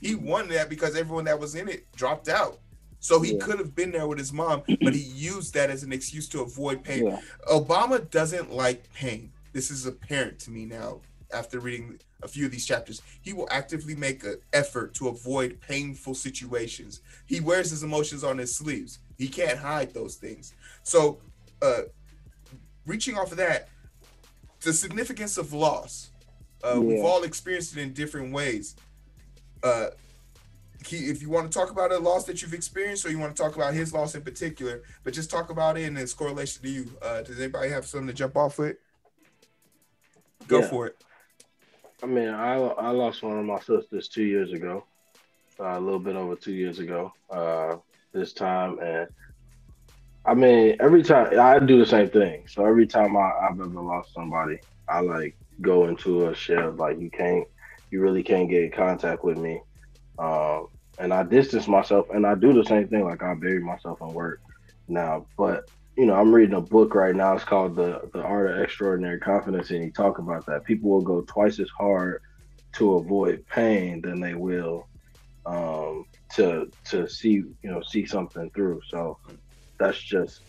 He won that because everyone that was in it dropped out. So he could have been there with his mom, but he used that as an excuse to avoid pain. Yeah. Obama doesn't like pain. This is apparent to me now after reading a few of these chapters. He will actively make an effort to avoid painful situations. He wears his emotions on his sleeves. He can't hide those things. So, reaching off of that, the significance of loss. We've all experienced it in different ways. If you want to talk about a loss that you've experienced, or you want to talk about his loss in particular, but just talk about it and its correlation to you. Does anybody have something to jump off with? Go for it. I mean, I lost one of my sisters 2 years ago, a little bit over 2 years ago. This time, and I mean, every time I do the same thing. So every time I've ever lost somebody, I like go into a shell. Like you really can't get in contact with me. And I distance myself, and I do the same thing. Like I bury myself in work now, but I'm reading a book right now. It's called the Art of Extraordinary Confidence, and he talk about that people will go twice as hard to avoid pain than they will to see something through. So that's just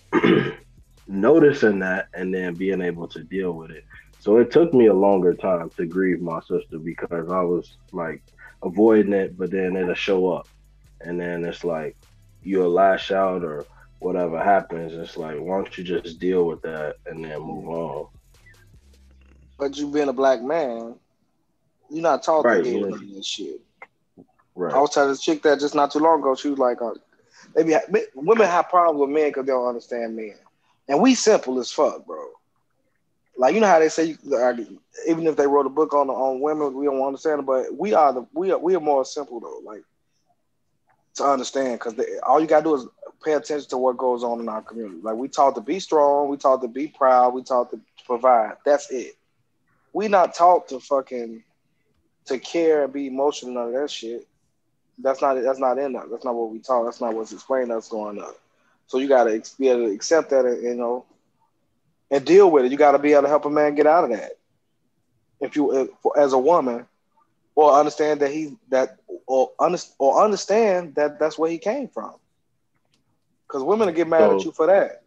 noticing that and then being able to deal with it. So it took me a longer time to grieve my sister because I was like avoiding it, but then it'll show up, and then it's like you'll lash out or whatever happens. It's like, why don't you just deal with that and then move on? But you being a black man, you're not taught to deal with none of this shit. Right. I was telling this chick that just not too long ago. She was like, maybe women have problems with men because they don't understand men, and we simple as fuck, bro. Like, you know how they say, even if they wrote a book on women, we don't understand it, but we are more simple though, like to understand, because all you gotta do is pay attention to what goes on in our community. Like, we taught to be strong, we taught to be proud, we taught to provide. That's it. We not taught to care and be emotional, none of that shit. That's not in us. That's not what we taught. That's not what's explained to us growing up. So you gotta be able to accept that, and deal with it. You got to be able to help a man get out of that. If you, as a woman, or understand understand that that's where he came from. Because women will get mad at you for that.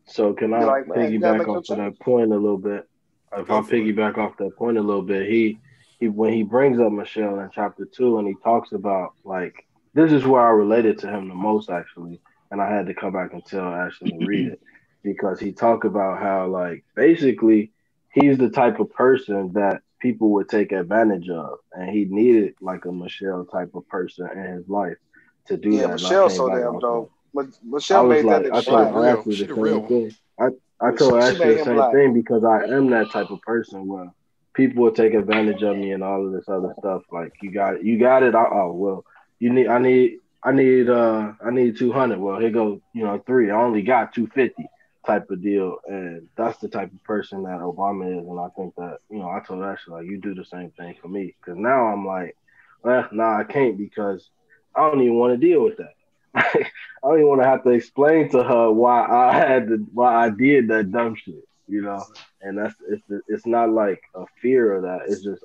So can I piggyback off of that point a little bit? If I piggyback off that point a little bit, he when he brings up Michelle in chapter 2, and he talks about, like, this is where I related to him the most, actually, and I had to come back and tell Ashley to read it. Because he talked about how, like, basically he's the type of person that people would take advantage of, and he needed like a Michelle type of person in his life to do that. Yeah, Michelle's so damn dope. Michelle made that I told Ashley the same thing. I told Ashley the same thing because I am that type of person where people will take advantage of me and all of this other stuff. Like, you got it. I need 200. Well, here goes 3. I only got 250. Type of deal, and that's the type of person that Obama is. And I think that, I told Ashley, like, you do the same thing for me, because now I'm like, well, nah, I can't, because I don't even want to deal with that. I don't even want to have to explain to her why I did that dumb shit, and it's not like a fear of that. It's just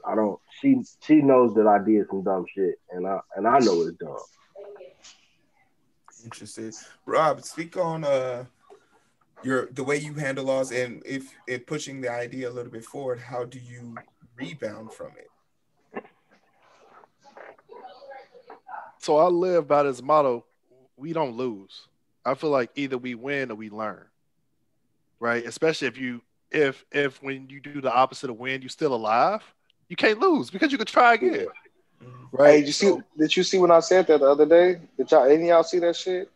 she knows that I did some dumb shit, and I know it's dumb. Interesting. Rob, speak on the way you handle loss, and if pushing the idea a little bit forward, how do you rebound from it? So I live by this motto: we don't lose. I feel like either we win or we learn, right? Especially if when you do the opposite of win, you're still alive. You can't lose because you could try again, right? Hey, did you see when I said that the other day? Did any of y'all see that shit?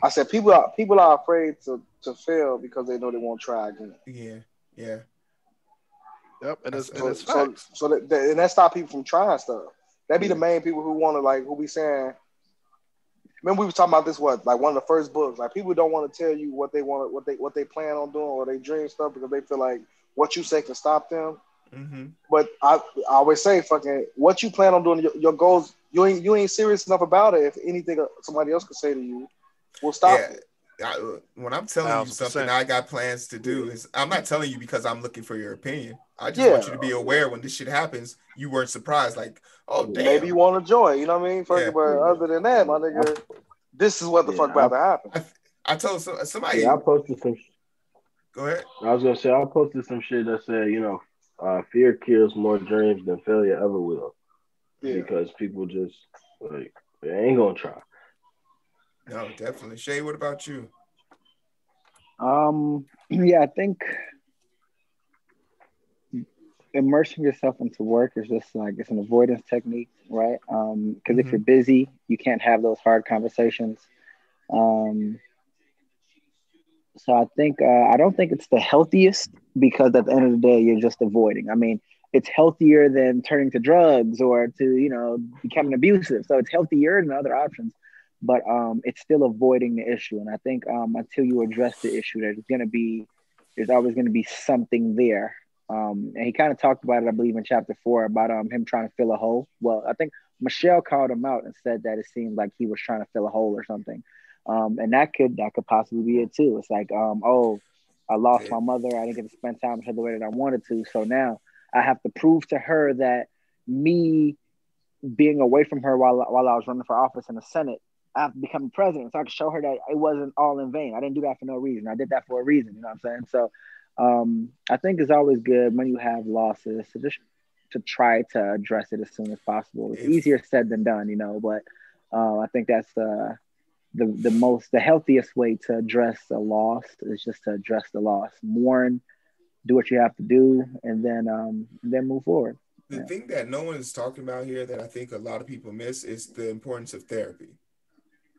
I said people are afraid to fail because they know they won't try again. Yeah. Yep, and it's facts. So that stop people from trying stuff. That be the main people who want to, like, who be saying. Remember we were talking about this, like one of the first books. Like, people don't want to tell you what they want, what they plan on doing, or they dream stuff, because they feel like what you say can stop them. Mm-hmm. But I always say, fucking, what you plan on doing, your goals, you ain't serious enough about it. If anything somebody else could say to you will stop it. when I'm telling you something 1000%. I got plans to do, is I'm not telling you because I'm looking for your opinion. I just Yeah. want you to be aware when this shit happens, you weren't surprised. Like, oh damn. Maybe you want to join. You know what I mean? First, Yeah. but other than that, my nigga, this is what the fuck about to happen. I told somebody. Yeah, I posted some. Go ahead. I was gonna say I posted some shit that said, fear kills more dreams than failure ever will, because people just like they ain't gonna try. No, definitely. Shay, what about you? Yeah, I think immersing yourself into work is just like it's an avoidance technique, right? Because if you're busy, you can't have those hard conversations. So I think I don't think it's the healthiest, because at the end of the day, you're just avoiding. I mean, it's healthier than turning to drugs or to becoming abusive. So it's healthier than other options, but it's still avoiding the issue. And I think until you address the issue, there's always gonna be something there. And he kind of talked about it, I believe, in chapter 4 about him trying to fill a hole. Well, I think Michelle called him out and said that it seemed like he was trying to fill a hole or something. And that could possibly be it too. It's like, I lost my mother. I didn't get to spend time with her the way that I wanted to. So now I have to prove to her that me being away from her while I was running for office in the Senate, I have to become president. So I can show her that it wasn't all in vain. I didn't do that for no reason. I did that for a reason. You know what I'm saying? So I think it's always good when you have losses to try to address it as soon as possible. It's easier said than done, but I think that's the healthiest way to address a loss is just to address the loss, mourn, do what you have to do, and then move forward. The thing that no one is talking about here that I think a lot of people miss is the importance of therapy.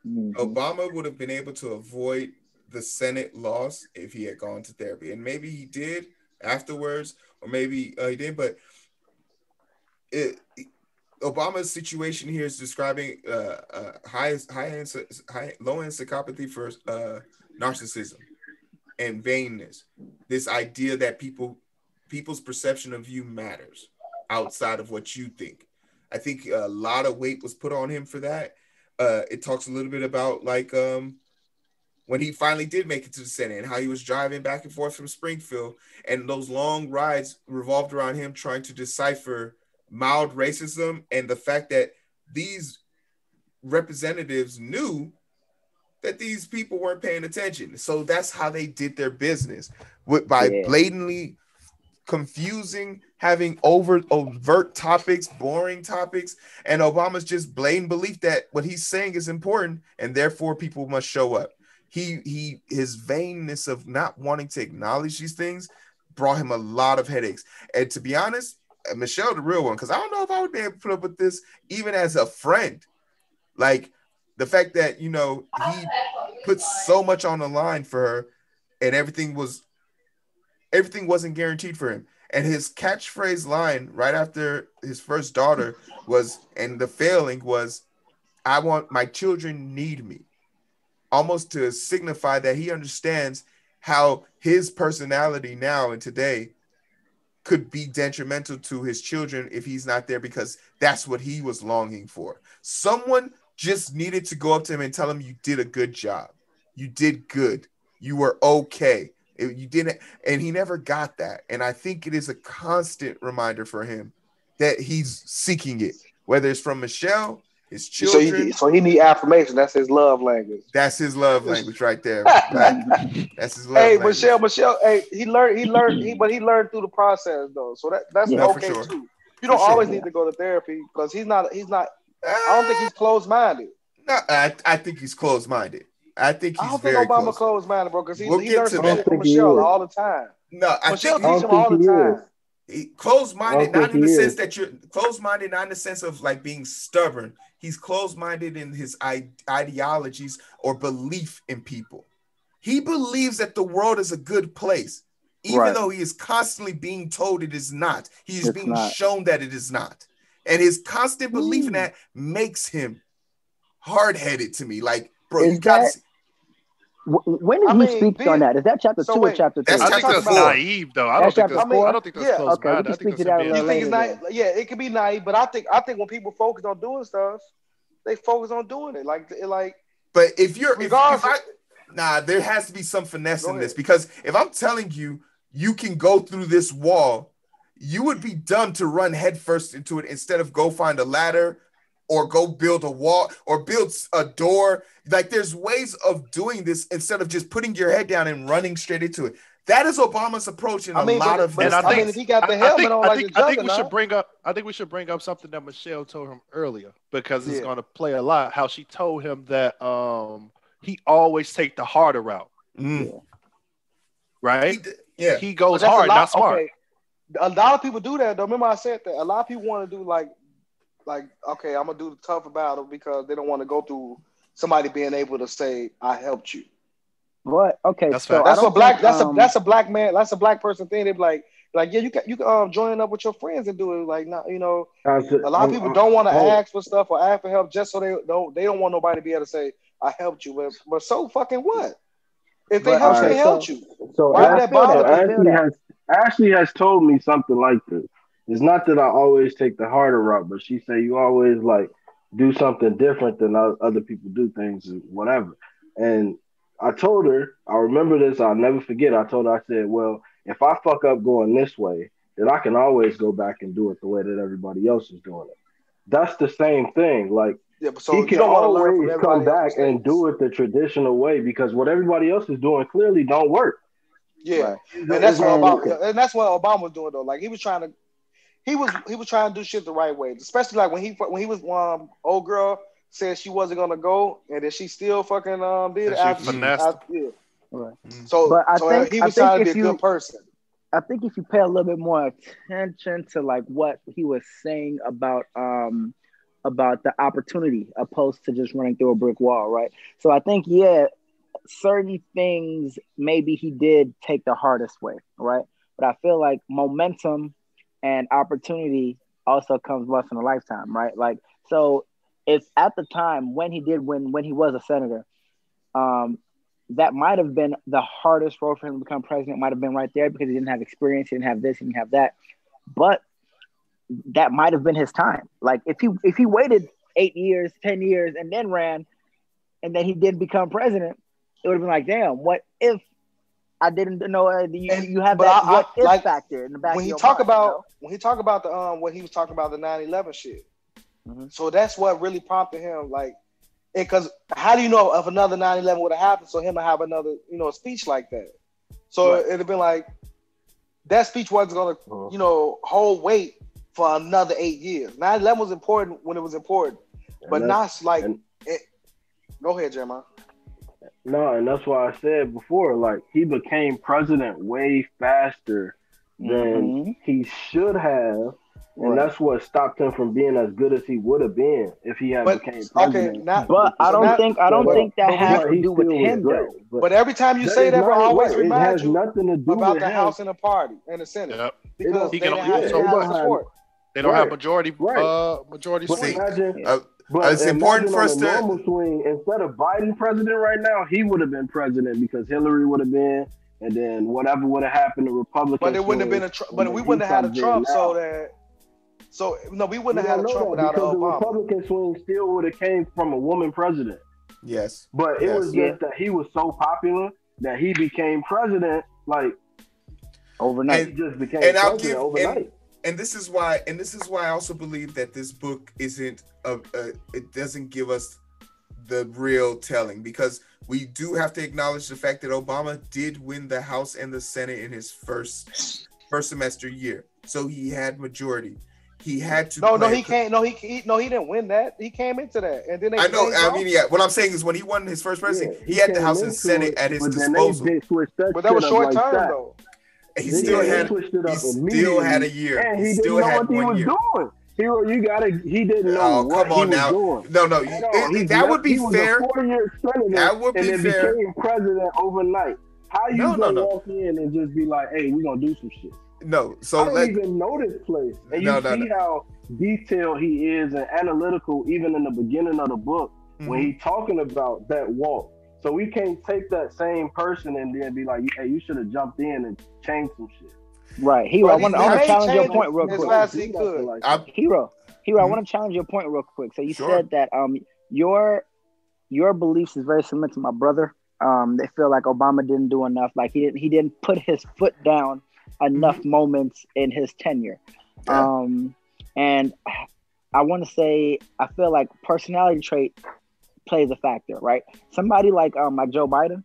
Obama would have been able to avoid the Senate loss if he had gone to therapy, and maybe he did afterwards, or maybe he did, but Obama's situation here is describing low encephalopathy for narcissism and vainness. This idea that people's perception of you matters outside of what you think. I think a lot of weight was put on him for that. It talks a little bit about when he finally did make it to the Senate and how he was driving back and forth from Springfield, and those long rides revolved around him trying to decipher mild racism and the fact that these representatives knew that these people weren't paying attention. So that's how they did their business, by blatantly confusing, having overt topics, boring topics, and Obama's just blatant belief that what he's saying is important and therefore people must show up. His vainness of not wanting to acknowledge these things brought him a lot of headaches. And to be honest, Michelle, the real one, because I don't know if I would be able to put up with this even as a friend. Like the fact that, he put so much on the line for her and everything wasn't guaranteed for him. And his catchphrase line right after his first daughter and the failing was, I want my children need me. Almost to signify that he understands how his personality now and today could be detrimental to his children if he's not there, because that's what he was longing for. Someone just needed to go up to him and tell him, you did a good job. You did good. You were okay. You didn't, and he never got that. And I think it is a constant reminder for him that he's seeking it, whether it's from Michelle, his children. So he need affirmation. That's his love language. That's his love language right there. That's his love language. Michelle. Hey, he learned through the process though. So that's okay sure. too. You don't always need to go to therapy because he's not. I don't think he's closed-minded. No, I think he's closed-minded. I think he's very think Obama closed-minded, bro, because he learns some shit from Michelle all the time. No, Michelle teach him all the time. Closed-minded, not in the sense that you're closed-minded, not in the sense of like being stubborn. He's closed-minded in his ideologies or belief in people. He believes that the world is a good place, even though he is constantly being told it is not. He is being shown that it is not. And his constant belief in that makes him hard-headed to me. Like, bro, you gotta see. When did he speak on that? Is that chapter 2 or chapter 3? I think that's naive, though. I don't think that's close. Okay, we can speak to that a little later. Yeah, it could be naive, but I think when people focus on doing stuff, they focus on doing it. Like. But if Nah, there has to be some finesse Go in this ahead. because if I'm telling you you can go through this wall, you would be dumb to run headfirst into it instead of go find a ladder or go build a wall or build a door. Like there's ways of doing this instead of just putting your head down and running straight into it. That is Obama's approach in I a mean, lot of but his And I I mean, think if he got the I helmet think on I like think the I think we should Juggernaut, bring up something that Michelle told him earlier because it's yeah. going to play a lot. How she told him that he always take the harder route, Mm. right? Yeah. He But goes that's a hard, lot. not smart. Okay, a lot of people do that though. Remember I said that a lot of people want to do like okay, I'm gonna do the tougher battle because they don't want to go through somebody being able to say I helped you. What? Okay, That's so fact. I That's don't what black. think, That's a black man. That's a black person thing. They be like yeah, you can join up with your friends and do it. Like not a lot of people don't want to ask for stuff or ask for help just so they don't want nobody to be able to say I helped you. But so fucking what? If they but helped you, okay, they helped you. So Why did I that feel bother that. I people? feel that. Ashley has told me something like this. It's not that I always take the harder route, but she said you always like do something different than other people do things and whatever. And I told her, I remember this, I'll never forget. I told her, I said, well, if I fuck up going this way, then I can always go back and do it the way that everybody else is doing it. That's the same thing. Like Yeah, but he so you can don't want to learn from always come everybody else's back and mistakes. do it the traditional way because what everybody else is doing clearly don't work. Yeah, Right. and that's what And Obama was doing though. Like he was trying to do shit the right way, especially like when he was old girl said she wasn't gonna go, and then she still fucking did And it she after finessed. yeah. right. So But I think he I was think trying to be if a good person. you pay a little bit more attention to like what he was saying about the opportunity opposed to just running through a brick wall, right? So I think certain things maybe he did take the hardest way, right? But I feel like momentum and opportunity also comes once in a lifetime, right? Like so if at the time when he did when he was a senator, um, that might have been the hardest role for him to become president, might have been right there because he didn't have experience, he didn't have this, he didn't have that. But that might have been his time. Like if he waited 8 years, 10 years, and then ran, and then he didn't become president, it would have been like, damn, what if I didn't know? You have But that I what if like factor in the back when of he your talk mind. about when he talk about the what he was talking about the 9/11 shit. Mhm. So that's what really prompted him, like, because how do you know if another 9/11 would have happened? So him to have another speech like that. So Right. it'd have been like that speech wasn't gonna hold weight for another 8 years. 9/11 was important when it was important, but not like. Go ahead, Jeremiah. No, and that's why I said before, like he became president way faster than he should have, and that's what stopped him from being as good as he would have been if he had became president. But I don't think that has to do with him though. But every time you say that, bro, I always remind you nothing to do about with the him. House and the party and the Senate. Yep. Because He they can didn't only do so have much. support. They don't have majority But swing. But it's important for us on to. a normal swing, instead of Biden president right now, he would have been president because Hillary would have been, and then whatever would have happened, the Republicans. But it wouldn't have been but we wouldn't have had a Trump, we wouldn't have had a Trump without because Obama. the Republican swing still would have came from a woman president. Yes, but it was just that he was so popular that he became president like overnight. He just became president overnight. And this is why I also believe that this book isn't it doesn't give us the real telling, because we do have to acknowledge the fact that Obama did win the House and the Senate in his first semester year, so he had majority. He had to. He didn't win that. He came into that, and then they. I know. I mean, yeah. What I'm saying is, when he won his first presidency, he had the House and Senate at his disposal. But that was short term, though. He still had a year. And he still had 1 year. Heero, he didn't know what he was doing. No, that would be fair. That would be fair. And became president overnight. How you gonna walk in and just be like, "Hey, we're gonna do some shit"? No, so I don't even know this place. And you see how detailed he is and analytical, even in the beginning of the book when he's talking about that walk. So we can't take that same person and then be like, "Hey, you should have jumped in and changed some shit." Right, Heero. I want to challenge your point real quick. Heero, I want to challenge your point real quick. So you said that your beliefs is very similar to my brother, They feel like Obama didn't do enough. Like he didn't put his foot down enough moments in his tenure. Yeah. And I want to say I feel like personality trait plays a factor, right? Somebody like Joe Biden.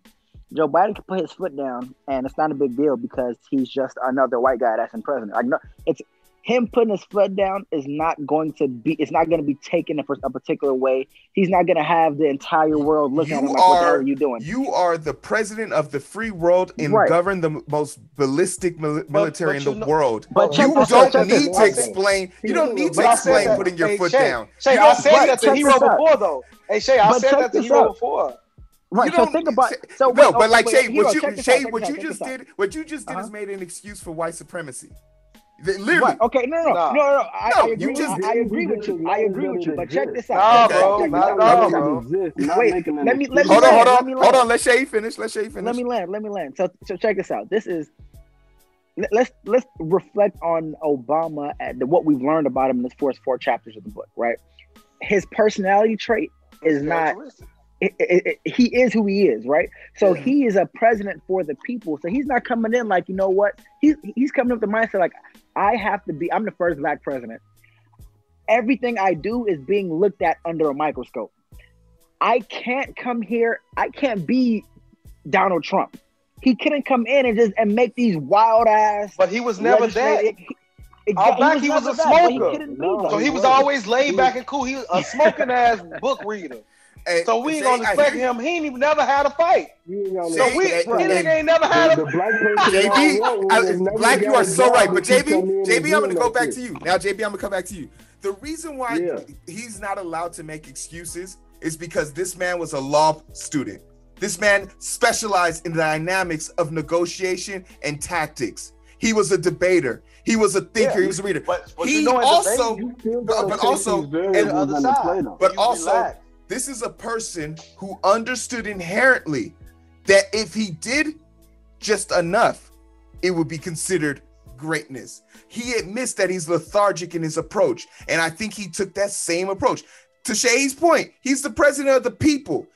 Joe Biden can put his foot down, and it's not a big deal because he's just another white guy that's in president. Like, no, it's him putting his foot down is not going to be. It's not going to be taken in a particular way. He's not going to have the entire world looking at him like, "What the hell are you doing?" You are the president of the free world and govern the most ballistic military in the world. But you don't need to explain. You don't need to explain putting your foot down. Shay, I said that to Heero before, though. Hey, Shay, I said that to Heero before. Right. So think about Shay, what you just did is made an excuse for white supremacy. Literally. Right. Okay. No. I agree with you. But check this out. Hold on. Let Shay finish. Let me land. So check this out. This is. Let's reflect on Obama and what we've learned about him in the first 4 chapters of the book. Right. His personality trait is not. He is who he is, right? So he is a president for the people. So he's not coming in like, you know what? He's coming up with the mindset like, I'm the first black president. Everything I do is being looked at under a microscope. I can't come here. I can't be Donald Trump. He couldn't come in and make these wild ass. But he was never that. He was a smoker. So he was always laid back and cool. He was a smoking ass book reader. So we ain't gonna expect him. He ain't even never had a fight. So we ain't never had a JB, Black, you are so right. But JB, I'm gonna go back to you. Now, JB, I'm gonna come back to you. The reason why he's not allowed to make excuses is because this man was a law student. This man specialized in the dynamics of negotiation and tactics. He was a debater. He was a thinker. He was a reader. But also, this is a person who understood inherently that if he did just enough, it would be considered greatness. He admits that he's lethargic in his approach. And I think he took that same approach. To Shay's point, he's the president of the people.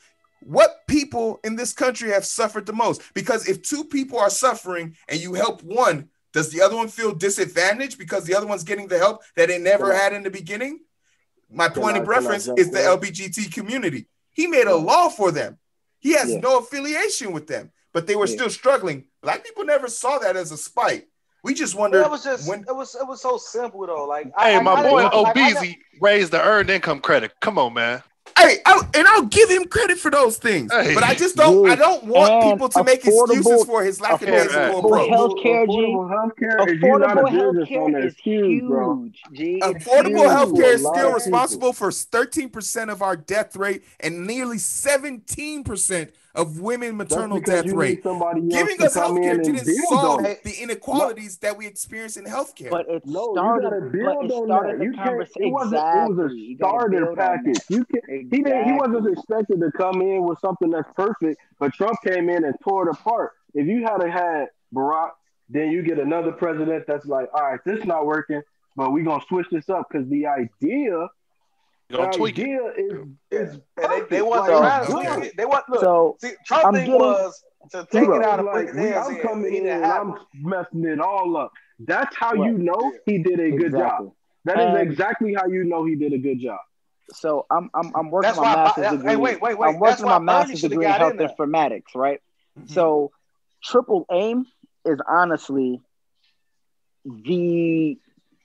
What people in this country have suffered the most? Because if 2 people are suffering and you help one, does the other one feel disadvantaged because the other one's getting the help that they never had in the beginning? My point of reference is the LGBT community. He made a law for them. He has no affiliation with them, but they were still struggling. Black people never saw that as a spite. We just wondered. It was so simple though. Like, my boy Obeezy raised the earned income credit. Come on, man. Hey, I'll give him credit for those things, but I just don't. I don't want people to make excuses for his lackadaisical approach. Affordable healthcare is huge. Affordable healthcare is still responsible for 13% of our death rate and nearly 17% of women maternal death rate. Giving us healthcare didn't solve the inequalities that we experience in healthcare. But it started the conversation. It was a starter package. He wasn't expected to come in with something that's perfect, but Trump came in and tore it apart. If you had Barack, then you get another president that's like, all right, this is not working, but we're going to switch this up because the idea is they want to they want look. See, Trump thing was to take it out of his hands. I'm coming in and I'm messing it all up. That's how you know he did a good job. That is exactly how you know he did a good job. So I'm working my master's degree. I'm working my master's degree in health informatics, right? Mm-hmm. So triple aim is honestly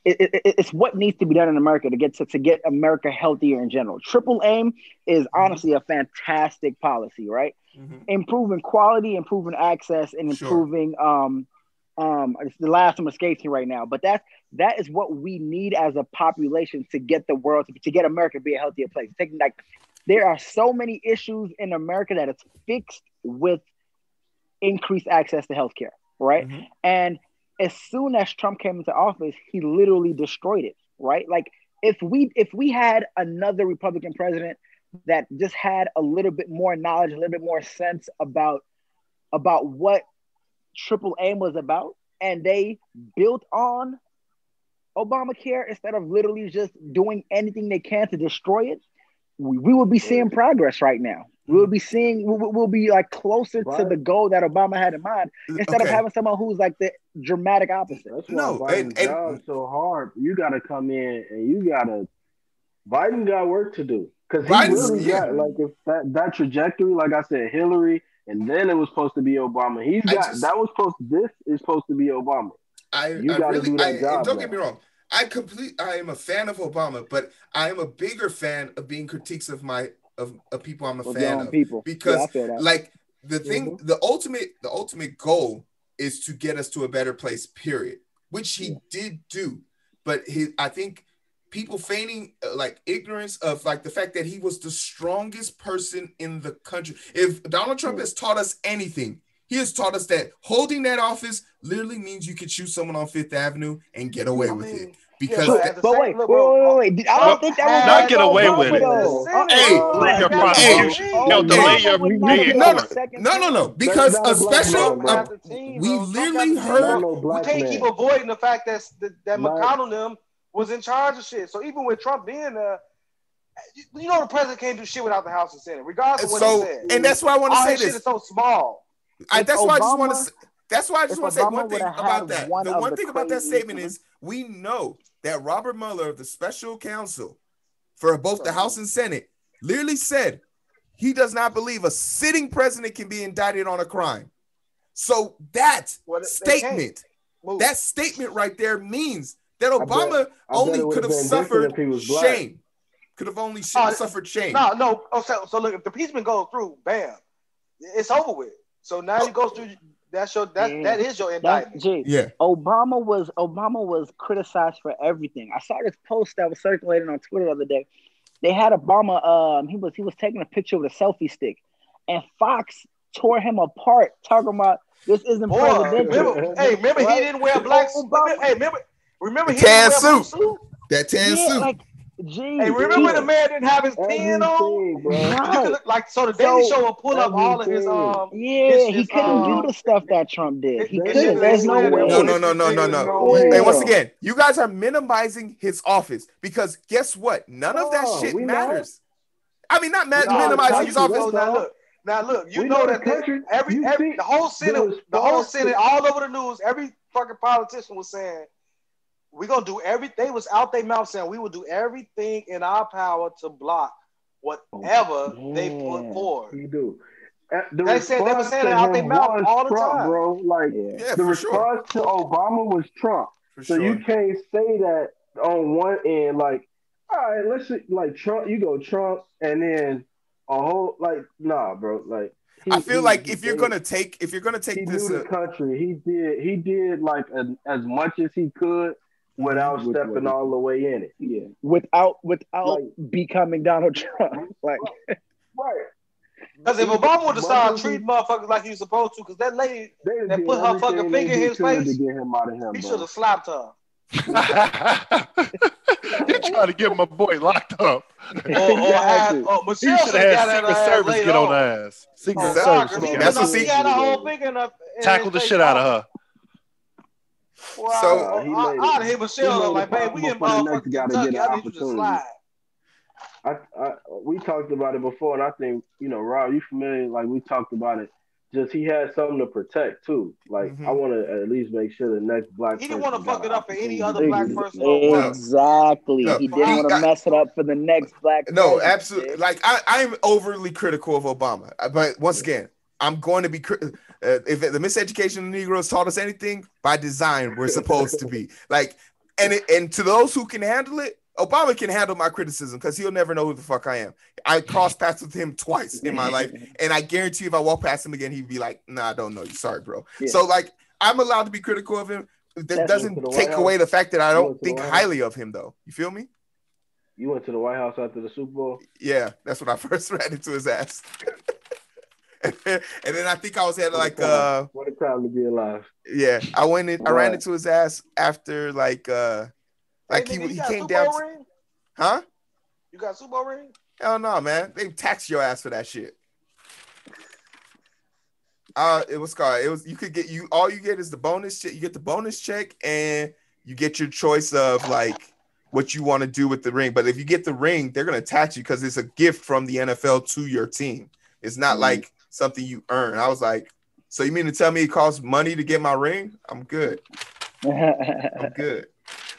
it's what needs to be done in America to get America healthier in general. Triple aim is honestly a fantastic policy, right? Mm-hmm. Improving quality, improving access, and improving the last one escapes me right now, but that is what we need as a population to get the world to get America to be a healthier place. There are so many issues in America that it's fixed with increased access to healthcare, right? Mm-hmm. And as soon as Trump came into office, he literally destroyed it, right? Like if we had another Republican president that just had a little bit more knowledge, a little bit more sense about what triple aim was about, and they built on Obamacare instead of literally just doing anything they can to destroy it, we would be seeing progress right now. We'll be seeing. We'll be like closer to the goal that Obama had in mind, instead of having someone who's like the dramatic opposite. That's why Biden's job so hard. You got to come in and you got to. Biden got work to do because he really got like if that trajectory. Like I said, Hillary, and then it was supposed to be Obama. This is supposed to be Obama. You got to do that job. Don't get me wrong. I am a fan of Obama, but I am a bigger fan of being critiques of people I'm a fan of. People. Because like the thing, the ultimate goal is to get us to a better place, period. Which he did do. But I think people feigning like ignorance of like the fact that he was the strongest person in the country. If Donald Trump has taught us anything, he has taught us that holding that office literally means you could shoot someone on Fifth Avenue and get away with it. Because wait. I don't think that was not get away with it. Hey, your prosecution. Delay your No. Because a special, we literally heard. We can't keep avoiding the fact that McConnell and them was in charge of shit. So even with Trump being there, you know the president can't do shit without the House and Senate, regardless of what he said. And that's why I want to say this. Shit is so small. That's why I just want to say one thing about that. The one thing about that statement is we know that Robert Mueller of the special counsel for both the House and Senate literally said he does not believe a sitting president can be indicted on a crime. So that statement right there means that Obama only could have suffered shame. Could have only suffered shame. No. So look, if the impeachment goes through, bam, it's over with. So now you go through. That is your indictment. Obama was criticized for everything. I saw this post that was circulating on Twitter the other day. They had Obama. He was taking a picture with a selfie stick, and Fox tore him apart, talking about this isn't presidential. Remember he didn't wear black. Remember he tan didn't wear suit. That tan suit. Like, remember the man didn't have his pen on? Right. So the Daily Show will pull up all of his he couldn't do the stuff that Trump did. He couldn't. There's no way. No. Hey, once again, you guys are minimizing his office because guess what? None of that shit matters. I mean, not minimizing his office. Now look, you know that the whole Senate, all over the news, every fucking politician was saying, we're going to do everything. They was out their mouth saying we will do everything in our power to block whatever they put forward. You do. They were saying it out their mouth all the time. Bro. Like, the response to Obama was Trump. You can't say that on one end, like, all right, let's see, like Trump, you go Trump, and then a whole, like, nah, bro. Like, I feel like if you're gonna take this, the country, he did like as much as he could. Without stepping all the way in it. Yeah. Without becoming Donald Trump. Like right. Because if Obama would have started treating motherfuckers like he was supposed to, because that lady that put her fucking finger in his face, he should have slapped her. You trying to get my boy locked up. Michelle should have had Secret Service get on the ass. Secret Service. That's what he had a whole finger tackle the shit out of her. Well, so I'd hit Michelle like, babe, we in motherfucking Kentucky. I need you to slide. We talked about it before, and I think, Rob, you familiar? Like, we talked about it. Just he had something to protect too. Like, I want to at least make sure the next black. He didn't want to fuck it up for any other black person. Exactly. No. He didn't want to mess it up for the next black. No, absolutely. Like, I'm overly critical of Obama, but once again, I'm going to be if the miseducation of Negroes taught us anything, by design, we're supposed to be like, and to those who can handle it, Obama can handle my criticism because he'll never know who the fuck I am. I crossed paths with him twice in my life, and I guarantee if I walk past him again, he'd be like, "Nah, I don't know you. Sorry, bro." Yeah. So like, I'm allowed to be critical of him. That doesn't take away the fact that I don't think highly of him, though. You feel me? You went to the White House after the Super Bowl? Yeah, that's when I first ran into his ass. And then I think I was at like what a time to be alive. Yeah, I ran into his ass after like he came down. Huh? You got Super Bowl ring? Hell no, man. They tax your ass for that shit. It was called. It was all you get is the bonus check. You get the bonus check and you get your choice of like what you want to do with the ring. But if you get the ring, they're gonna tax you because it's a gift from the NFL to your team. It's not like something you earn. I was like, so you mean to tell me it costs money to get my ring? I'm good. I'm good.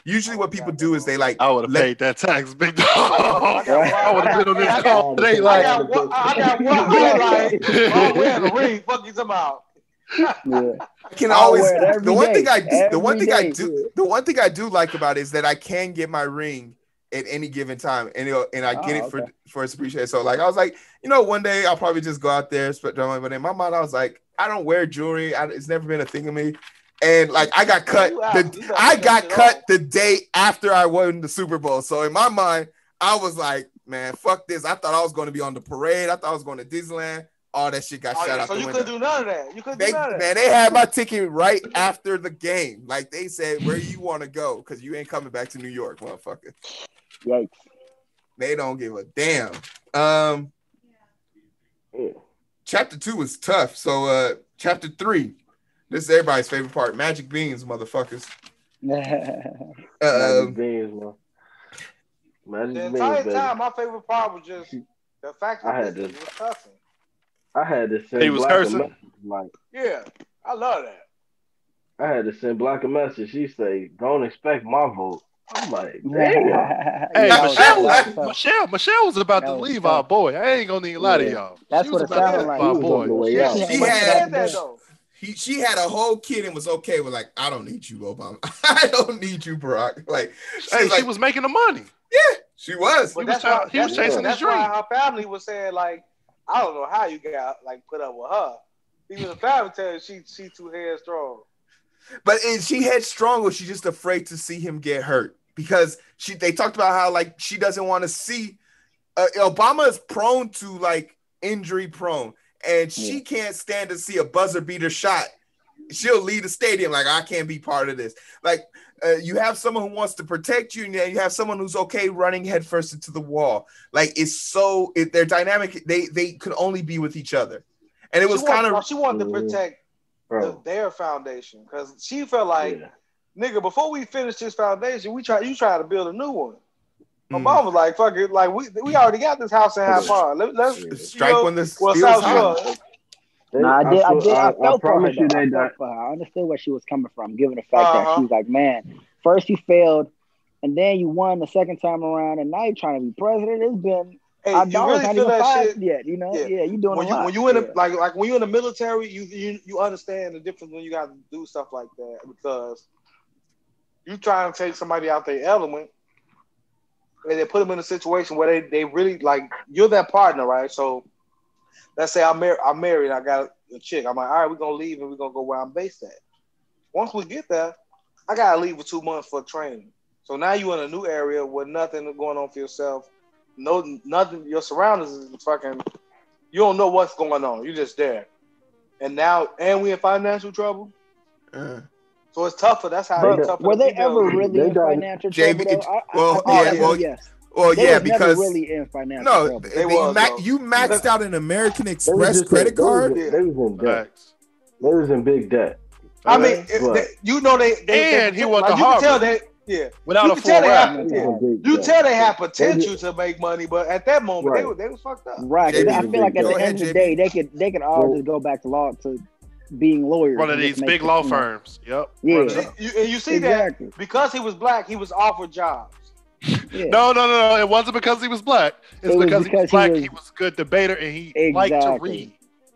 Usually what people do is they like. I would have paid that tax, big dog. I would have been on this call today. I Like, got one highlight. I'm wearing the ring. Fuck you talking about? I can always. wear it every The one day. thing I do. The one Every thing I day, do. yeah. The one thing I do like about it is that I can get my ring at any given time, and I get it for its appreciation. So like I was like, one day I'll probably just go out there, but in my mind I was like, I don't wear jewelry. It's never been a thing of me. And like I got cut. I got cut the day after I won the Super Bowl. So in my mind, I was like, man, fuck this. I thought I was going to be on the parade. I thought I was going to Disneyland. All that shit got shot out the window. So you couldn't do none of that. You couldn't do none of that. Man, they had my ticket right after the game. Like they said, where you want to go? Because you ain't coming back to New York, motherfucker. Yikes. They don't give a damn. Chapter 2 was tough. So chapter 3. This is everybody's favorite part. Magic beans, motherfuckers. Magic beans, man. Magic the beans, entire baby. time, my favorite part was just the fact that he was cussing. I had to send he was Black a cursing. message. Like, yeah, I love that. I had to send Black a message. She say, "Don't expect my vote." I'm like, damn. Hey, Michelle was about to leave our boy. I ain't gonna even lie to y'all. That's what it sounded like. My boy. She had a whole kid and was okay with like, I don't need you, Obama. I don't need you, Barack. Like, she was making the money. Yeah, she was. He was chasing his dream. Why her family was saying like, I don't know how you got like put up with her. Even the family tell you she too headstrong. But is she headstrong or she just afraid to see him get hurt? Because they talked about how like she doesn't want to see Obama is prone to like injury prone, and she can't stand to see a buzzer beater shot. She'll leave the stadium like I can't be part of this. Like you have someone who wants to protect you, and then you have someone who's okay running headfirst into the wall. Like they're dynamic. They could only be with each other, and it was she wanted to protect their foundation because she felt like. Nigga, before we finish this foundation, you try to build a new one. My mom was like, "Fuck it, like we already got this house in High Pond. Let's strike when this feels hot." No, I felt for her. I understood where she was coming from, given the fact that she was like, "Man, first you failed, and then you won the second time around, and now you're trying to be president. It's been our dollars not even fired yet, you know? Yeah, you doing a lot. When you in like when you're in the military, you understand the difference when you got to do stuff like that because." You try to take somebody out their element and they put them in a situation where they really like you're that partner, right? So let's say I'm married, I got a chick. I'm like, all right, we're gonna leave and we're gonna go where I'm based at. Once we get there, I gotta leave for 2 months for training. So now you're in a new area with nothing going on for yourself. Nothing, your surroundings is fucking you don't know what's going on. You're just there. And we in financial trouble. So it's tougher. That's how it's tougher. Were they ever really in financial trouble? Yes. Well, they was because never really in financial trouble. You maxed out an American Express credit card. They was in debt. They was in big debt. I mean, they he went to Harvard. Without a full rap. You tell they have potential to make money, but at that moment they was fucked up. Right. I feel like at the end of the day, they could all just go back to law to being lawyers. One of these big law firms. Yep. Yeah. You see that because he was black, he was offered jobs. Yeah. No. It wasn't because he was black. It's because he was black. He was a good debater and he liked to read.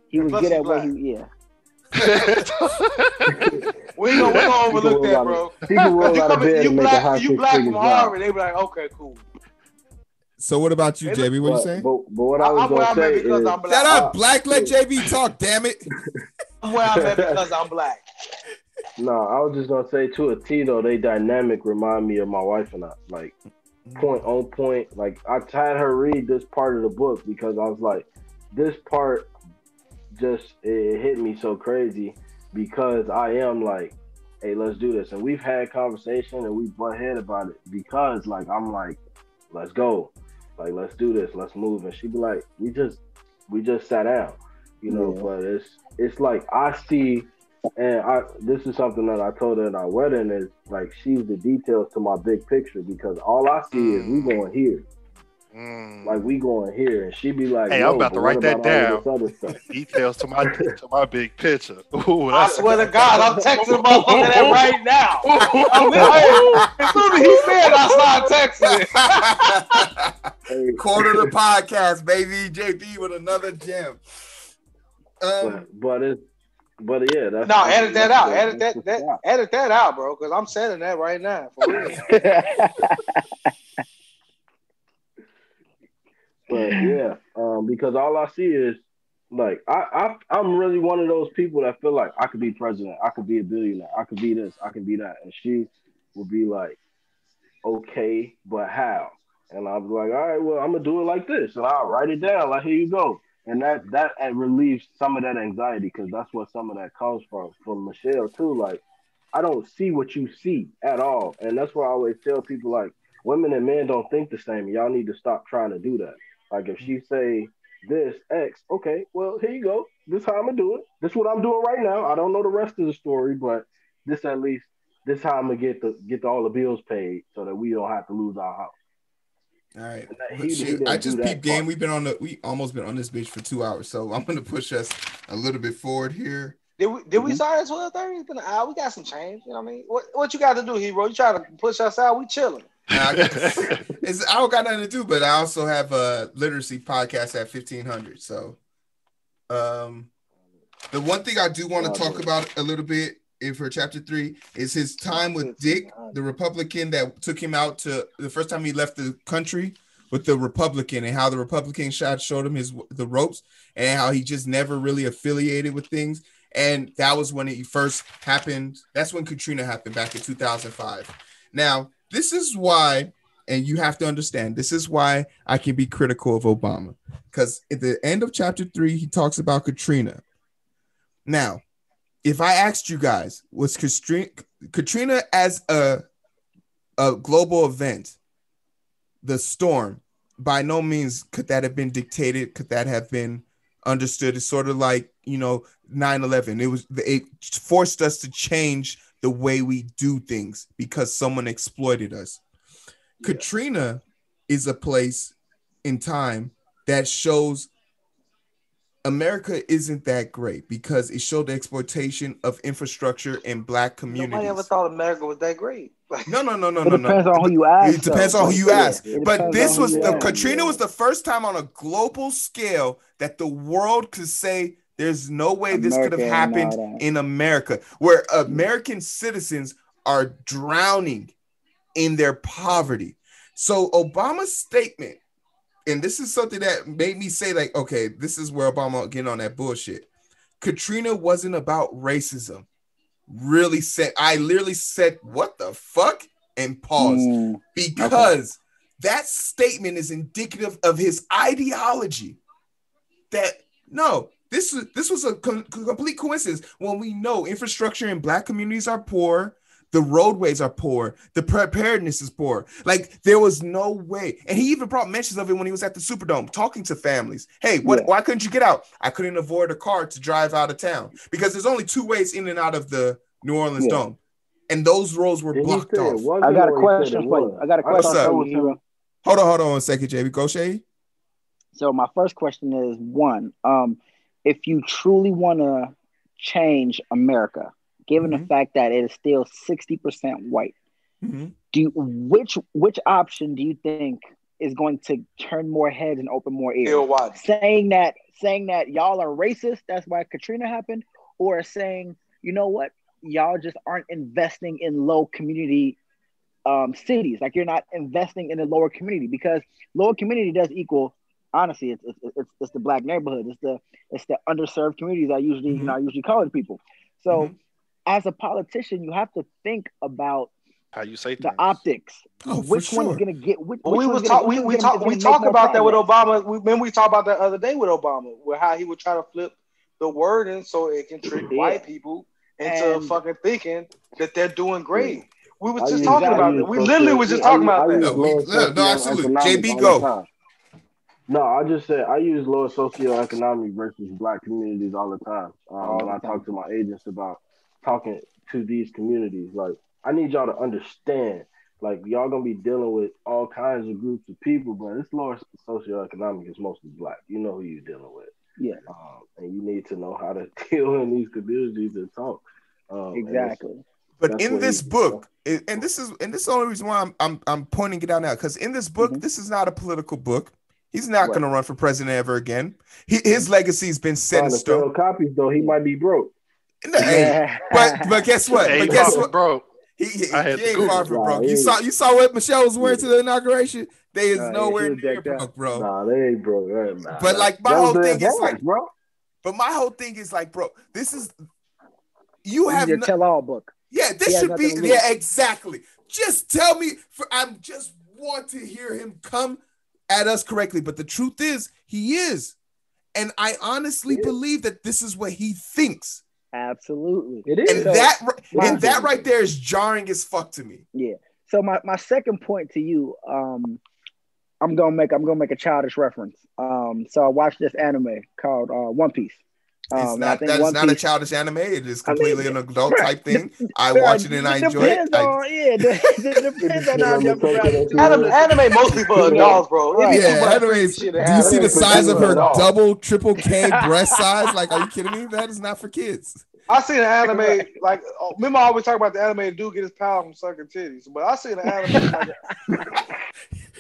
He was good at what he. We ain't gonna overlook that, bro. People roll out of bed and make a high you black from Harvard, they be like, okay, cool. So what about you, JB? What you saying? But what I was gonna say is, shut up, black. Let JB talk. Damn it. I'm where I'm at because I'm black. No, I was just gonna say to a T though, they dynamic remind me of my wife and I. Like point on point. Like I had her read this part of the book because I was like, this part just it hit me so crazy because I am like, hey, let's do this. And we've had conversation and we butt head about it because like I'm like, let's go. Like let's do this, let's move. And she'd be like, we just sat down. You know, but it's like I see, and this is something that I told her in our wedding is like she's the details to my big picture because all I see is we going here. Like we going here, and she be like, Hey, "No, I'm about but to what write that about all down. of this other stuff?" Details to my big picture. Ooh, I that's swear to God, I'm texting the motherfucker that right now. Hey, as soon as he said, I started texting it. Hey, Quote of the podcast, baby. JB with another gem. but yeah, that's No, edit that out. that's the spot. Edit that out, bro. Because I'm sending that right now for real. But yeah, because all I see is like I'm really one of those people that feel like I could be president, I could be a billionaire, I could be this, I could be that, and she would be like, okay, but how? And I'll be like, all right, well, I'm gonna do it like this, and I'll write it down. Like, here you go, and that relieves some of that anxiety because that's what some of that comes from Michelle too. Like, I don't see what you see at all, and that's why I always tell people like, women and men don't think the same. Y'all need to stop trying to do that. Like, if she say this X, okay, well, here you go. This how I'm gonna do it. This what I'm doing right now. I don't know the rest of the story, but this at least this how I'm gonna get all the bills paid so that we don't have to lose our house. All right. He Shit, didn't I do just that peeped game. part. We almost been on this bitch for 2 hours, so I'm gonna push us a little bit forward here. Did we start at 12:30? It's been an hour. We got some change. You know what I mean? What you got to do, Heero? You try to push us out? We chilling. I don't got nothing to do, but I also have a literacy podcast at 1500. So, the one thing I do want to talk about a little bit for chapter 3 is his time with Dick, the Republican that took him out to the first time he left the country with the Republican, and how the Republican showed him the ropes, and how he just never really affiliated with things. And that was when it first happened. That's when Katrina happened back in 2005. Now, this is why, and you have to understand, this is why I can be critical of Obama. Because at the end of chapter 3, he talks about Katrina. Now, if I asked you guys, was Katrina as a global event, the storm, by no means could that have been dictated, could that have been understood? It's sort of like, 9/11. It forced us to change the way we do things because someone exploited us. Yeah. Katrina is a place in time that shows America isn't that great because it showed the exploitation of infrastructure in Black communities. Nobody ever thought America was that great. No. It depends on who you ask. It depends on who you ask. But this was Katrina was the first time on a global scale that the world could say there's no way this could have happened in America, where American citizens are drowning in their poverty. So Obama's statement, and this is something that made me say, like, okay, this is where Obama getting on that bullshit. Katrina wasn't about racism. I literally said, what the fuck? And paused. Because that statement is indicative of his ideology. That, no, this was a complete coincidence when we know infrastructure in Black communities are poor. The roadways are poor. The preparedness is poor. Like, there was no way. And he even brought mentions of it when he was at the Superdome, talking to families. Hey, why couldn't you get out? I couldn't afford a car to drive out of town because there's only 2 ways in and out of the New Orleans Dome. And those roads were blocked off. I got a question for you. What's up? Hold on a second, JB. Go, Shay. So my first question is, one, if you truly want to change America, given the fact that it is still 60% white, which option do you think is going to turn more heads and open more ears? Saying that y'all are racist, that's why Katrina happened, or saying, you know what, y'all just aren't investing in low community cities, like you're not investing in the lower community, because lower community does equal, honestly, it's the Black neighborhood, it's the underserved communities I usually call it people. So as a politician, you have to think about how you say the things. optics. Which one is going to get? We talked about that with Obama. We talked about that the other day with Obama, where how he would try to flip the wording so it can trick white people into fucking thinking that they're doing great. We were just talking about that. We literally was just talking about that. No, absolutely. JB, go. No, I just said I use lower socioeconomic versus Black communities all the time. When I talk to my agents about talking to these communities, like, I need y'all to understand Like y'all gonna be dealing with all kinds of groups of people, but it's lower socioeconomic is mostly black. You know who you're dealing with, Yeah, and you need to know how to deal in these communities and talk. exactly. But That's in what this he- book, and this is the only reason why I'm pointing it out now, because in this book, Mhm. this is not a political book. He's not Right. going to run for president ever again. His legacy has been set Trying in to stone. sell copies though, he might be broke. No, hey, but guess what? Hey, But he guess far what? from broke. He I had to ain't Google. far from Nah, broke. he You ain't. saw what Michelle was wearing to the inauguration. They is Yeah, nowhere she was near decked out. broke, bro. Nah, they ain't broke. Nah, But like my that was whole the thing is like, advance, bro. but my whole thing is like, bro, this is you He's have your no, tell-all book. yeah, He this has should be nothing to lose. yeah, exactly. Just tell me, I just want to hear him come at us correctly. But the truth is, he is, and I honestly believe that this is what he thinks, Absolutely. It and is. So, that right there is jarring as fuck to me. Yeah. So my second point to you, I'm gonna make a childish reference. So I watched this anime called One Piece. It's And I not think that is One not a Piece, childish anime. It is I mean, completely an adult bruh, type thing. I bruh, watch it and I enjoy it. depends on depends on how demographic you Anime, listen. anime mostly for adults, bro. It be Yeah, too much anime freaky is- shit. do you see the size of her dog? double, triple K breast size? Like, are you kidding me? That is not for kids. I seen an anime like remember I always talk about the anime dude get his power from sucking titties, but I seen an anime like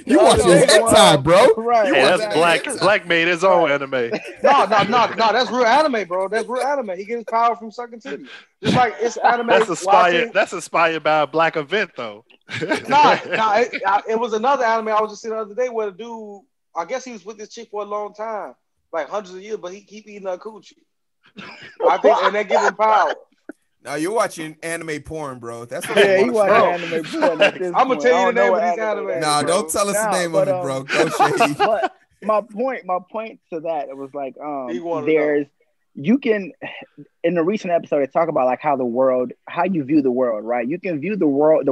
You Oh, watching no, hentai, bro? Right. You Hey, watching that's hentai. Black made his own Right. anime. no, that's real anime, bro. That's real anime. He gets his power from sucking titties. Just like it's anime. That's inspired by a black event though. It was another anime I was just seeing the other day where the dude, I guess he was with this chick for a long time, like hundreds of years, but he keep eating her coochie. I think, and they give him power. Now you're watching anime porn, bro. That's what Yeah, you he watch. watching anime porn at this I'm gonna point. tell I you don't the know name what of these anime that animes. is, Nah, bro. don't tell us the Nah, name but, of it, bro. Go Shady. But my point to that, it was like He wanted there's you can in the recent episode they talk about like how you view the world, right? You can view the world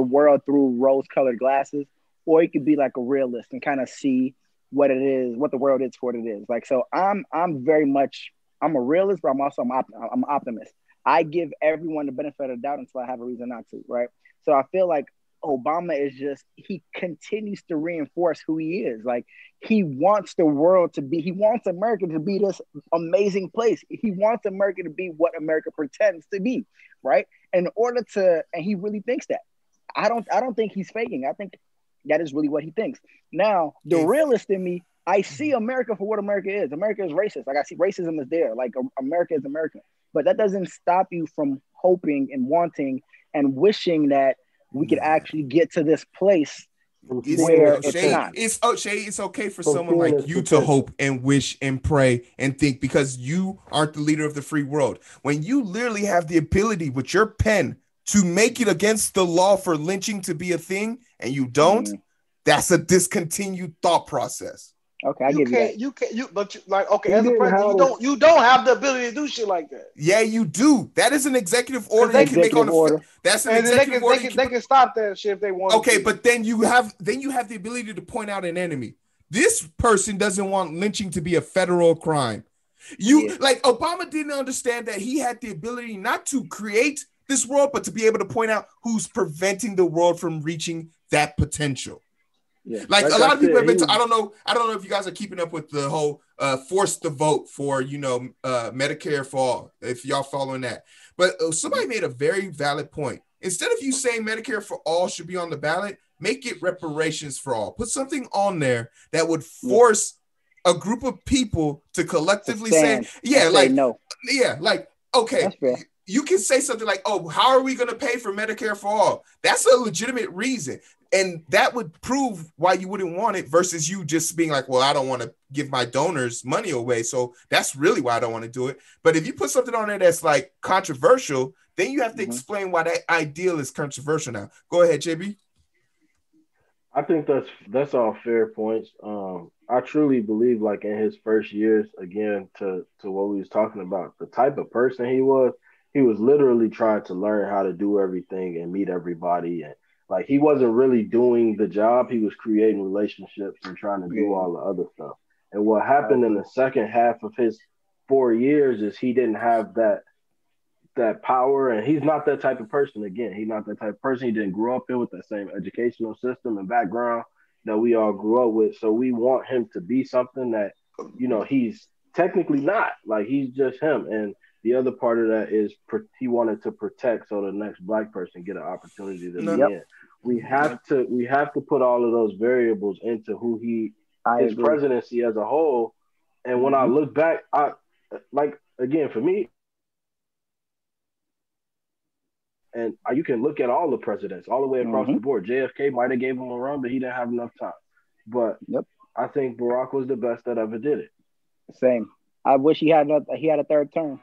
through rose-colored glasses, or you could be like a realist and kind of see what it is, what the world is for what it is. Like so I'm very much I'm a realist, but I'm also I'm an optimist. I give everyone the benefit of the doubt until I have a reason not to, right? So I feel like Obama is he continues to reinforce who he is. Like he wants he wants America to be this amazing place. He wants America to be what America pretends to be, right? And he really thinks that. I don't think he's faking. I think that is really what he thinks. Now, the realist in me, I see America for what America is. America is racist. Like I see racism is there. Like America is America. But that doesn't stop you from hoping and wanting and wishing that we could actually get to this place where it's not. It's okay for someone like you to hope and wish and pray and think because you aren't the leader of the free world. When you literally have the ability with your pen to make it against the law for lynching to be a thing and you don't, that's a discontinued thought process. Okay, I give you that. But as a president, you don't have the ability to do shit like that. Yeah, you do. That is an executive order they can make on order. That's an executive order. They can stop that shit if they want. Okay, but then you have the ability to point out an enemy. This person doesn't want lynching to be a federal crime. Like Obama didn't understand that he had the ability not to create this world, but to be able to point out who's preventing the world from reaching that potential. Yeah. Like a lot of people have been. I don't know if you guys are keeping up with the whole force to vote for Medicare for all. If y'all following that, but somebody made a very valid point. Instead of you saying Medicare for all should be on the ballot, make it reparations for all. Put something on there that would force a group of people to collectively say no. Yeah, like okay. You can say something like, "Oh, how are we going to pay for Medicare for all?" That's a legitimate reason. And that would prove why you wouldn't want it versus you just being like, well, I don't want to give my donors money away. So that's really why I don't want to do it. But if you put something on there that's like controversial, then you have to explain why that ideal is controversial now. Go ahead, JB. I think that's all fair points. I truly believe like in his first years, again, to what we was talking about, the type of person he was literally trying to learn how to do everything and meet everybody. And like he wasn't really doing the job. He was creating relationships and trying to do all the other stuff. And what happened in the second half of his 4 years is he didn't have that that power, and he's not that type of person. Again, he's not that type of person. He didn't grow up in with that same educational system and background that we all grew up with. So we want him to be something that, he's technically not. Like, he's just him. And the other part of that is he wanted to protect so the next black person get an opportunity to be in. We have to put all of those variables into his presidency as a whole. And when I look back, again, for me, and you can look at all the presidents all the way across the board. JFK might have gave him a run, but he didn't have enough time. But I think Barack was the best that ever did it. Same. I wish he had a third term.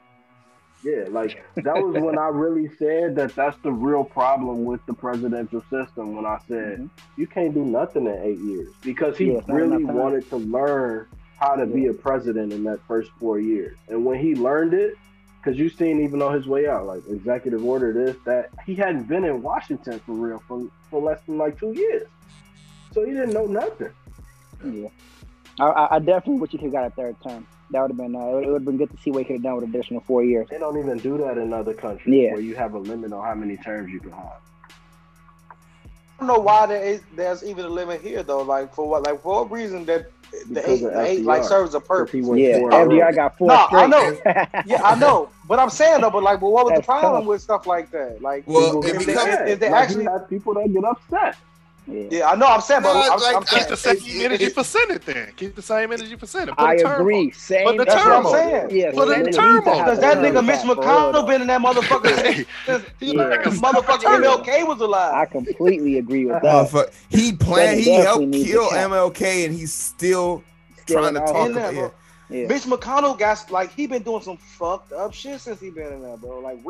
Yeah, like that was when I really said that's the real problem with the presidential system. When I said you can't do nothing in 8 years, because he really wanted to learn how to be a president in that first 4 years. And when he learned it, because you've seen even on his way out, like executive order this, that, he hadn't been in Washington for real for less than like 2 years. So he didn't know nothing. Yeah. I definitely wish he could have got a third term. That would have been it would have been good to see what he could have done with additional 4 years. They don't even do that in other countries where you have a limit on how many terms you can have. I don't know why there's even a limit here though. Like for what? Like for what reason that the eight like serves a purpose? FDR got 4 straight. I know. Yeah, I know. But I'm saying though, what was the problem with stuff like that? Like, if they actually have people that get upset. Yeah, I know. I'm saying, but I'm keep the same energy for Senate. Then keep the same energy for Senate. I agree. Same. Put the that's term what I'm saying. Yeah, put the term on. Because that nigga Mitch McConnell been in that motherfucker since motherfucking MLK was alive. I completely agree with that. He helped kill MLK, and he's still trying to talk about it. Yeah. Mitch McConnell got he been doing some fucked up shit since he been in there, bro. Like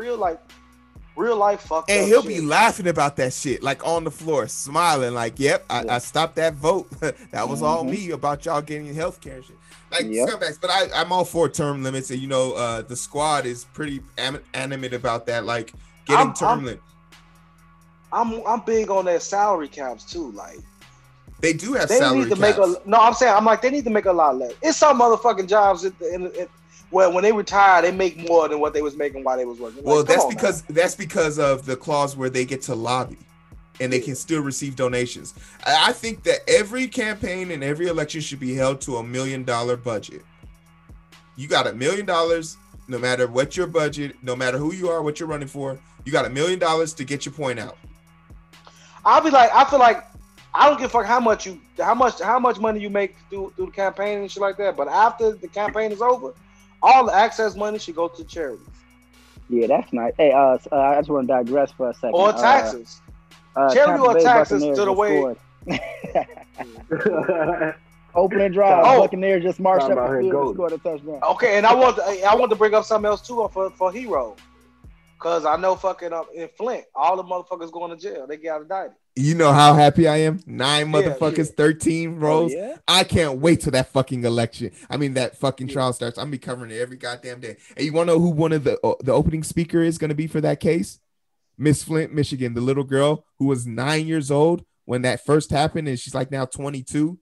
real life fucked up. And he'll be laughing about that shit, like on the floor, smiling, like, "Yep, I stopped that vote. That was all me about y'all getting health care and shit." Like scumbags. But I'm all for term limits, and the squad is pretty animate about that, like getting term limits. I'm big on their salary caps too. Like they do have they salary need to caps. I'm like they need to make a lot less. It's some motherfucking jobs well, when they retire, they make more than what they was making while they was working. Well, that's because of the clause where they get to lobby, and they can still receive donations. I think that every campaign and every election should be held to $1 million budget. You got $1 million, no matter what your budget, no matter who you are, what you're running for. You got $1 million to get your point out. I feel like I don't give a fuck how much money you make through the campaign and shit like that. But after the campaign is over, all the access money should go to charities. Yeah, that's nice. Hey, I just want to digress for a second. Or taxes. Charity or taxes to the way. Opening drive. Buccaneers just marched up the field and scored a touchdown. Okay, and I want to bring up something else too for Heero. Because I know fucking up in Flint, all the motherfuckers going to jail. They got indicted. You know how happy I am? 9 motherfuckers, 13 rows. Yeah? I can't wait till that fucking election. I mean, that fucking trial starts. I'm be covering it every goddamn day. And you want to know who one of the opening speaker is going to be for that case? Miss Flint, Michigan, the little girl who was 9 years old when that first happened, and she's like now 22.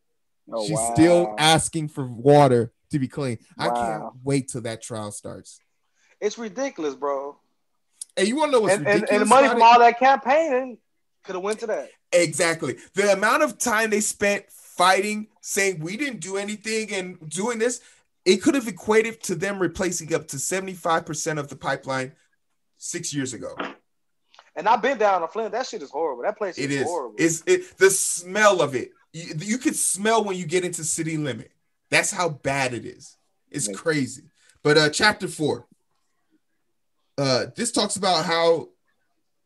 She's still asking for water to be clean. Wow. I can't wait till that trial starts. It's ridiculous, bro. And you want to know what's ridiculous? And the money from all that campaigning could have went to that. Exactly. The amount of time they spent fighting, saying we didn't do anything and doing this, it could have equated to them replacing up to 75% of the pipeline 6 years ago. And I've been down to Flint. That shit is horrible. That place is horrible. The smell of it. You could smell when you get into city limit. That's how bad it is. It's crazy. But chapter 4. This talks about how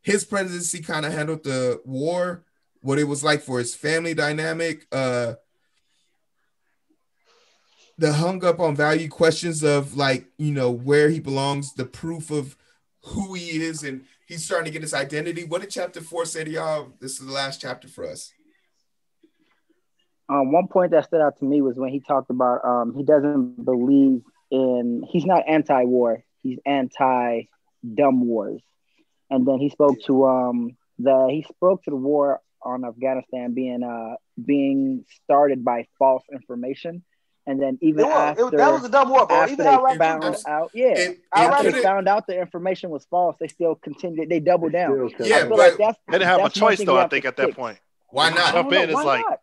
his presidency kind of handled the war, what it was like for his family dynamic, the hung up on value questions of where he belongs, the proof of who he is, and he's starting to get his identity. What did chapter 4 say to y'all? This is the last chapter for us. One point that stood out to me was when he talked about he doesn't believe he's not anti-war, he's anti-dumb wars. And then he spoke to the war on Afghanistan being started by false information. And then even that was after a dumb war, bro. after Even they Iraq too, found bro. out, yeah, Iraq after could've- they found out the information was false, they still continued. They doubled down. Still kept Yeah, I going. feel but like that's They didn't have a that's one choice thing though. we I have think to at that fix. point, why when you I not? don't jump know in, it's why like not.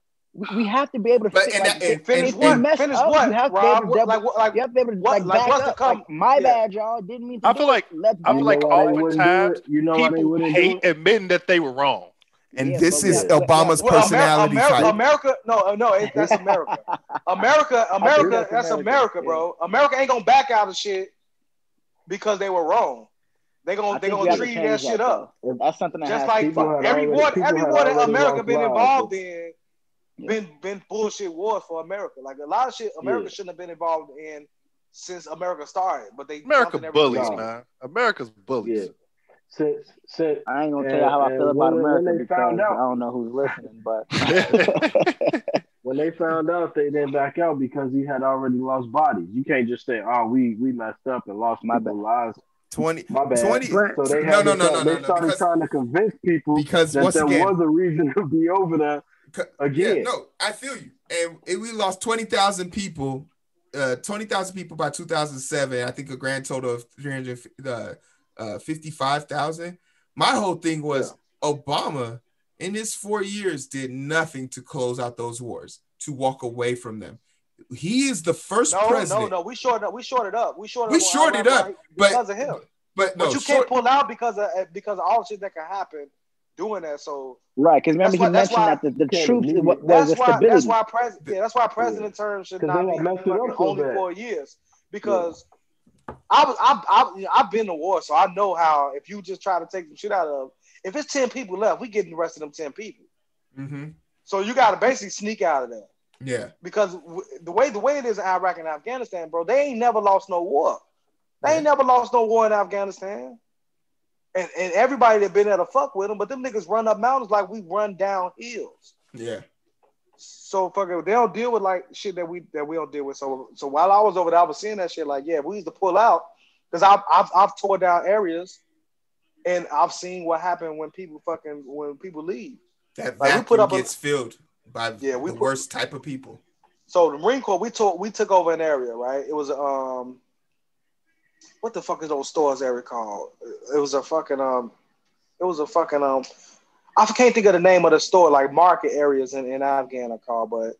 We have to be able to But fix. and Like, that, and, Finish if and, we mess Finish up, what, you have to be Rob? able to double. You have to be able to what? back What's up. to come? Like, my Yeah. bad, y'all. Didn't mean to I do feel like it. Let's I do feel You it. like know why they wouldn't do oftentimes it? You know why they people wouldn't do hate it? admitting that they were wrong. and Yeah, this but is we have- Obama's Well, personality type. America, no, that's America. America, that's America, bro. America ain't gonna back out of shit because they were wrong. They I gonna think we have to treat that change shit that, up. though. That's something that Just has like to People had every war that already America lost been lives. involved in, Yeah. been bullshit wars for America. Like a lot of shit America Yeah. shouldn't have been involved in since America started, but they America jumped in every bullies, No. man. America's bullies. Yeah. Since I ain't gonna tell you how I feel about when America they because found I out, don't know who's listening, but when they found out, they didn't back out because he had already lost bodies. You can't just say, "Oh, we messed up and lost My people's lives." 20, My bad. 20 So they no, had no, to no, no, they no, no, started trying to convince people because that once there again, was a reason to be over there again. yeah, no, I feel you. And we lost 20,000 people, 20,000 people by 2007. I think a grand total of 355,000. My whole thing was Obama in his 4 years did nothing to close out those wars, to walk away from them. He is the first president. No. We shorted up. We shorted up. We shorted up, because of him. But no, But you can't pull out because of all the shit that can happen doing that. So right, because remember that's he mentioned that the truth was the stability. That's why president term should not be messed it up fucking so only bad. 4 years. Because I've been to war, so I know how if you just try to take some shit out of, if it's 10 people left, we getting the rest of them 10 people. Mm-hmm. So you got to basically sneak out of there. Yeah. Because the way it is in Iraq and Afghanistan, bro, they ain't never lost no war. They ain't never lost no war in Afghanistan. And everybody that been there to fuck with them, but them niggas run up mountains like we run down hills. Yeah. So fucking they don't deal with like shit that we don't deal with. So while I was over there, I was seeing that shit like, yeah, we used to pull out because I've tore down areas and I've seen what happened when people leave. That like, vacuum gets filled by the worst type of people. So the Marine Corps, we took over an area, right? It was what the fuck is those stores area called? It was a fucking I can't think of the name of the store, like market areas in Afghan are called, but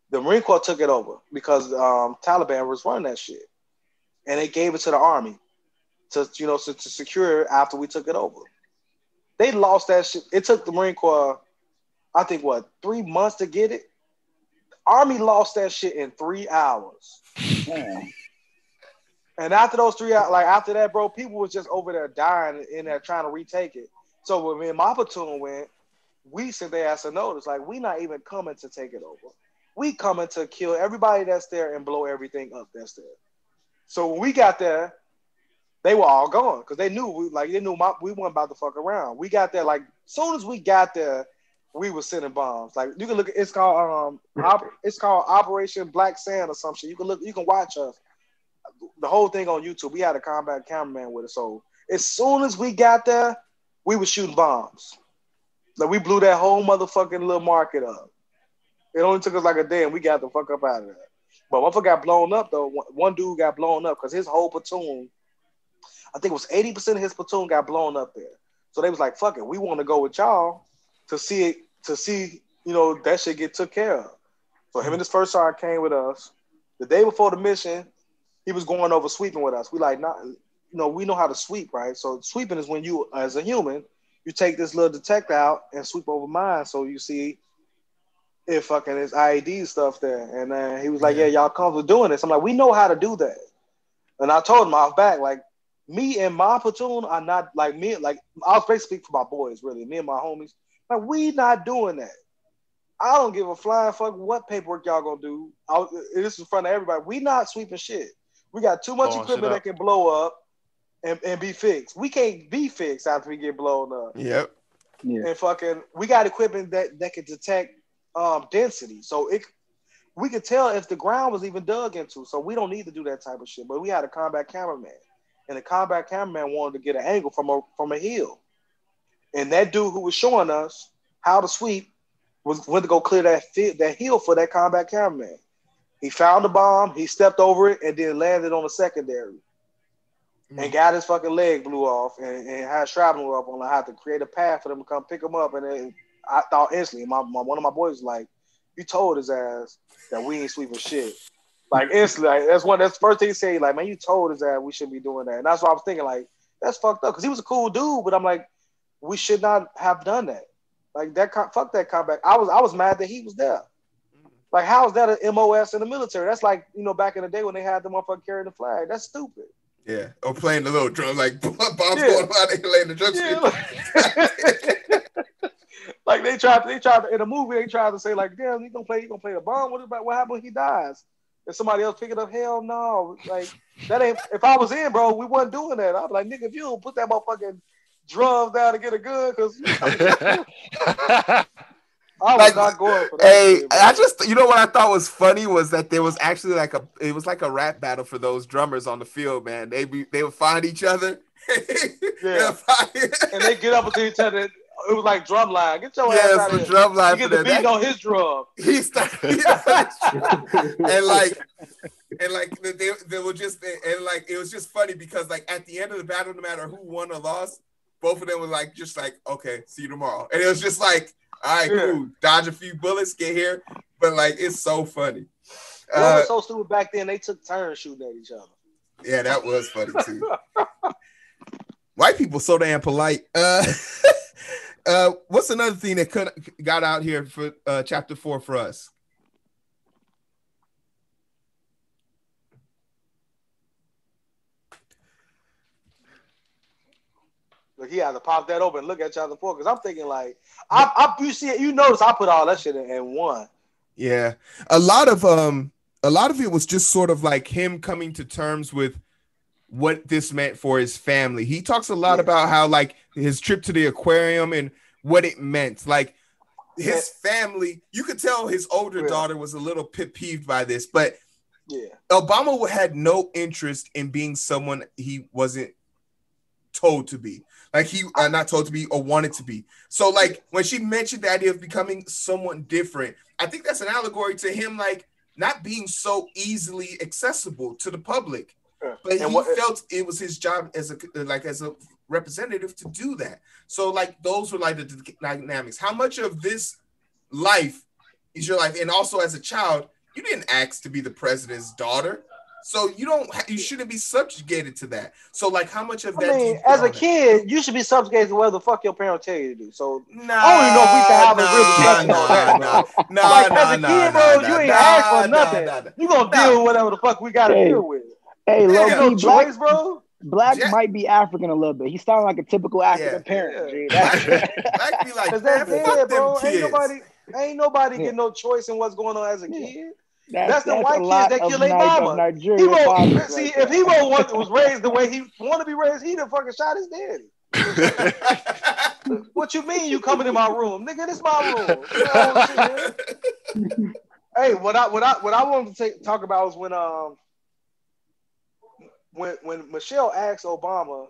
the Marine Corps took it over because Taliban was running that shit. And they gave it to the army to secure it after we took it over. They lost that shit. It took the Marine Corps, I think 3 months to get it. Army lost that shit in 3 hours. Damn. And after those 3 hours, like after that, bro, people was just over there dying in there trying to retake it. So when me and my platoon went, we sent their ass a notice, like we not even coming to take it over. We coming to kill everybody that's there and blow everything up that's there. So when we got there, they were all gone because they knew we weren't about to fuck around. We got there like soon as we got there, we were sending bombs. Like you can look at it's called Operation Black Sand or some shit. You can watch us. The whole thing on YouTube. We had a combat cameraman with us. So as soon as we got there, we were shooting bombs. Like we blew that whole motherfucking little market up. It only took us like a day and we got the fuck up out of there. But motherfucker got blown up though. One dude got blown up because his whole platoon, I think it was 80% of his platoon got blown up there. So they was like, fuck it, we want to go with y'all to see that shit get took care of. So him and his first sergeant came with us. The day before the mission, he was going over sweeping with us. We like, we know how to sweep, right? So sweeping is when you, as a human, you take this little detector out and sweep over mine so you see if fucking his IED stuff there. And he was like, yeah, y'all comfortable doing this? I'm like, we know how to do that. And I told him off back, like, me and my platoon are not like me. Like I was basically speaking for my boys, really. Me and my homies, like we not doing that. I don't give a flying fuck what paperwork y'all gonna do. This is in front of everybody. We not sweeping shit. We got too much equipment that can blow up and be fixed. We can't be fixed after we get blown up. Yep. Yeah. And fucking, we got equipment that can detect density. So we could tell if the ground was even dug into. So we don't need to do that type of shit. But we had a combat cameraman. And the combat cameraman wanted to get an angle from a hill. And that dude who was showing us how to sweep went to go clear that hill for that combat cameraman. He found the bomb, he stepped over it, and then landed on the secondary. And got his fucking leg blew off and had shrapnel up on. I had to create a path for them to come pick him up. And then I thought instantly, one of my boys was like, you told his ass that we ain't sweeping shit. Like instantly, like, that's the first thing he said. Like, man, you told his ass we shouldn't be doing that. And that's what I was thinking. Like, that's fucked up because he was a cool dude, but I'm like, we should not have done that. Like that, fuck that comeback. I was mad that he was there. Like, how is that an MOS in the military? That's like, back in the day when they had the motherfucker carrying the flag. That's stupid. Yeah, or playing the little drum, like bombs going out, they laying the drum. Like they tried to, in a movie, they tried to say like, damn, he gonna play the bomb. What happened when he dies? And somebody else pick it up? Hell no. Like that ain't. If I was in, bro, we wasn't doing that. I'd be like, nigga, if you don't put that motherfucking drums down to get a gun, because I was not going for that. Hey, I just, what I thought was funny was that there was actually it was like a rap battle for those drummers on the field, man. They would find each other. Yeah. And they get up with each other. It was like drum line. Get your ass out of here. Drum line. You get the beat on his drum. He started, they were just, and like it was just funny because like at the end of the battle, no matter who won or lost, both of them were like just like, okay, see you tomorrow. And it was just like, all right, cool. Dodge a few bullets, get here. But like, it's so funny. It was so stupid back then. They took turns shooting at each other. Yeah, that was funny too. White people so damn polite. What's another thing that got out here for chapter 4 for us? Look, he had to pop that open and look at chapter 4 because I'm thinking like, you see it, you notice I put all that shit in one. Yeah, a lot of it was just sort of like him coming to terms with what this meant for his family. He talks a lot about how like his trip to the aquarium and what it meant. Like his family, you could tell his older daughter was a little peeved by this, but Obama had no interest in being someone he wasn't told to be. Like he not told to be or wanted to be. So like when she mentioned the idea of becoming someone different, I think that's an allegory to him like not being so easily accessible to the public. But he felt it was his job as a representative to do that. So like those were like the dynamics. How much of this life is your life? And also as a child, you didn't ask to be the president's daughter. So you shouldn't be subjugated to that. So like how much of that? I mean, as a kid, you should be subjugated to whatever the fuck your parents tell you to do. So I don't even know if we can have a real discussion on that. As a kid, bro, you ain't asked for nothing. You gonna deal with whatever the fuck we gotta deal with. Hey, no choice, bro. Black might be African a little bit. He sounds like a typical African parent. Black be like, that's it, bro. Ain't nobody get no choice in what's going on as a kid. That's the white kids that kill their mama. See, if Heero was raised the way he wanted to be raised, he'd have fucking shot his daddy. What you mean you coming in my room? Nigga, this my room. Hey, what I wanted to talk about was when Michelle asked Obama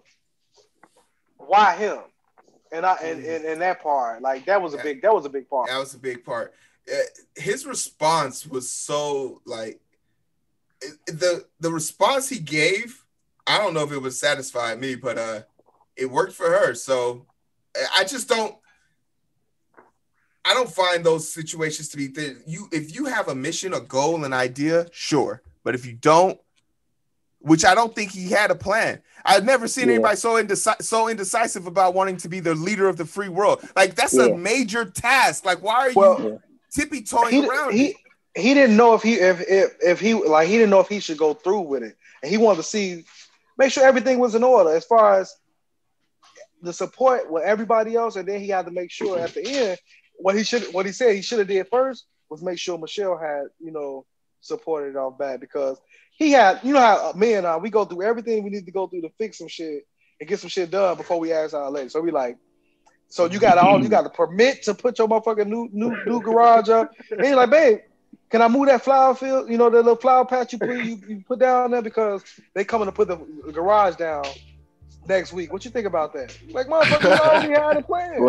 why him, and that part, like that was a big part. That was a big part. His response was so like the response he gave. I don't know if it would satisfy me, but it worked for her. So I don't find those situations to be if you have a mission, a goal, an idea, sure. But if you don't, which I don't think he had a plan. I've never seen anybody so indecisive about wanting to be the leader of the free world. Like that's a major task. Like why are you tippy-toeing around it? He didn't know if he didn't know if he should go through with it, and he wanted to make sure everything was in order as far as the support with everybody else, and then he had to make sure at the end what he said he should have did first was make sure Michelle had supported off back because he had how me and we go through everything we need to go through to fix some shit and get some shit done before we ask our lady. So we like. So you got the permit to put your motherfucking new garage up. And you're like, babe, can I move that flower field? The little flower patch you put down there because they coming to put the garage down next week. What you think about that? Like, motherfucker, you already had a plan.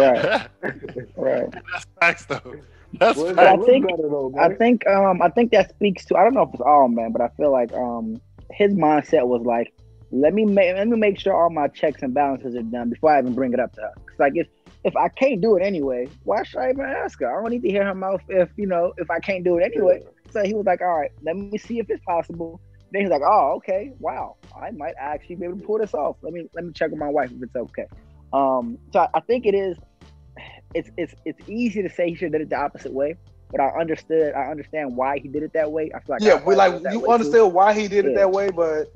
Right. That's facts though. That's Well, But I look think better though, I man. think I think that speaks to, I don't know if it's all men, but I feel like his mindset was like, let me make sure all my checks and balances are done before I even bring it up to her. It's like if I can't do it anyway, why should I even ask her? I don't need to hear her mouth if I can't do it anyway. So he was like, all right, let me see if it's possible. Then he's like, oh, okay, wow, I might actually be able to pull this off. Let me check with my wife if it's okay. So I think it is. It's easy to say he should have did it the opposite way, but I understand why he did it that way. I feel like Yeah, we like you understand why he did it that way, but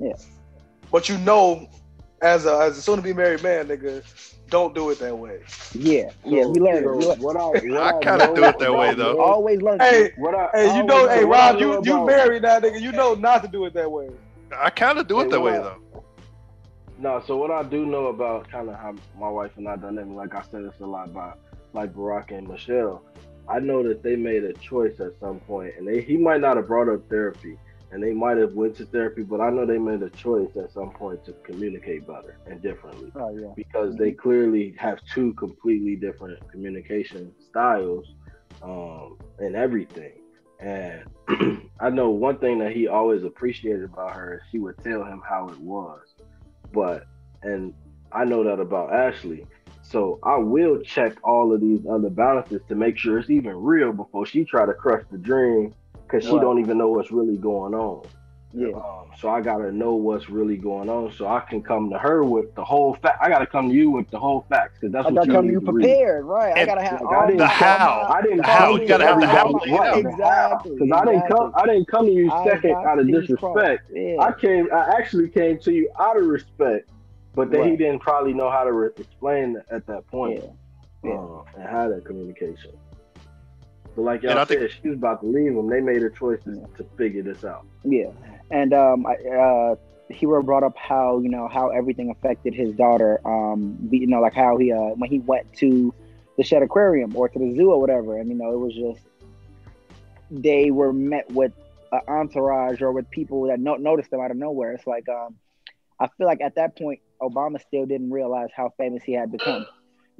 but as a soon to be married man, nigga, don't do it that way. Yeah, we learned it. What I kind of do it that way though. Always learn. Hey, hey, Rob, you married now, nigga. You know not to do it that way. I kind of do it that way though. No, so what I do know about kind of how my wife and I dynamic, like I said, it's a lot about like Barack and Michelle. I know that they made a choice at some point, and he might not have brought up therapy, and they might have went to therapy, but I know they made a choice at some point to communicate better and differently. Oh, yeah. Because they clearly have two completely different communication styles and everything. And I know one thing that he always appreciated about her is she would tell him how it was. And I know that about Ashley. So I will check all of these other balances to make sure it's even real before she try to crush the dream, because she don't even know what's really going on. Yeah. So I gotta know what's really going on, so I can come to her with the whole fact. I gotta come to you with the whole facts, because that's I what gotta you come need to you to prepared, read. right? And I gotta have like, the how. You gotta have the how. Exactly. Because I didn't come to you second out of disrespect. Yeah. I actually came to you out of respect, but then he Right. didn't probably know how to explain at that point. Yeah. And have that communication. But like y'all said, she was about to leave him. They made a choice to figure this out. Yeah, and Heero brought up how everything affected his daughter. Like how he when he went to the Shed Aquarium or to the zoo or whatever, and it was just they were met with an entourage or with people that noticed them out of nowhere. It's like I feel like at that point Obama still didn't realize how famous he had become.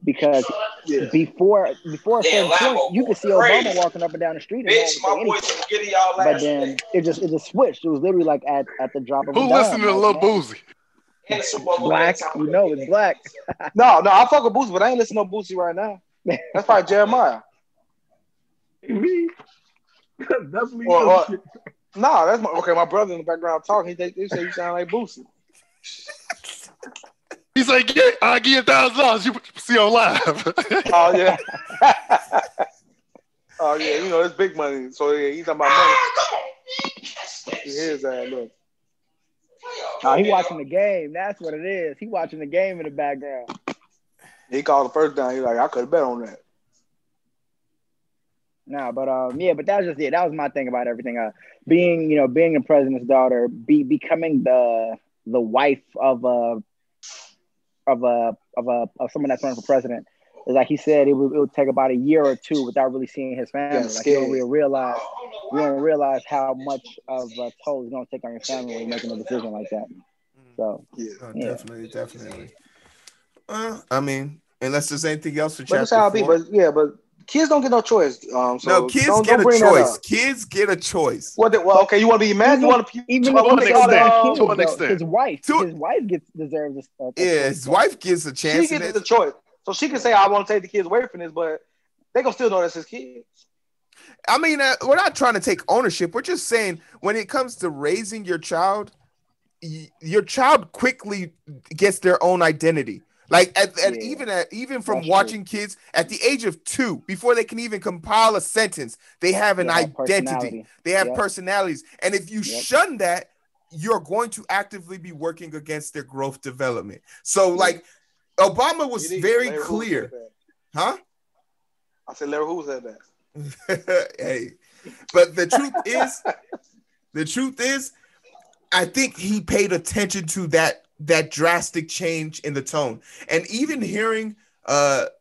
Because before a certain point, you could see Obama walking up and down the street and no one would say anything. But then it just switched. It was literally like at the drop of a dime. Who listened to Lil Boosie? Black, it's Black. No, I fuck with Boosie, but I ain't listening to Boosie right now. That's probably Jeremiah. Me? That's me. No, that's my brother in the background talking. They say you sound like Boosie. He's like, yeah, I'll give you $1,000. You see on live. Oh yeah. Oh yeah, it's big money. So yeah, he's talking about money. He is that look. Oh, he watching the game. That's what it is. He watching the game in the background. He called the first down. He's like, I could have bet on that. Nah, but but that was just it. That was my thing about everything. Being the president's daughter, becoming the wife of someone that's running for president. Is like he said, it would take about a year or two without really seeing his family. Yeah, like you don't realize how much of a toll it's gonna take on your family when making a decision like that. So Definitely. I mean, unless there's anything else for but chapter that's how it be. 4. But kids don't get no choice. So no, kids don't get bring a choice. that up. Kids get a choice. Okay, you want to be mad? You want to even to an extent. His wife deserves a his wife gets a chance. She gets the choice, so she can say, "I want to take the kids away from this," but they gonna still know that's his kids. I mean, we're not trying to take ownership. We're just saying when it comes to raising your child quickly gets their own identity. Like even from that's watching true. Kids at the age of 2, before they can even compile a sentence, they have an identity. They have personalities. And if you shun that, you're going to actively be working against their growth development. So like Obama was very clear. Huh? I said Larry who said that? Hey. But the truth is, I think he paid attention to that drastic change in the tone. And even hearing the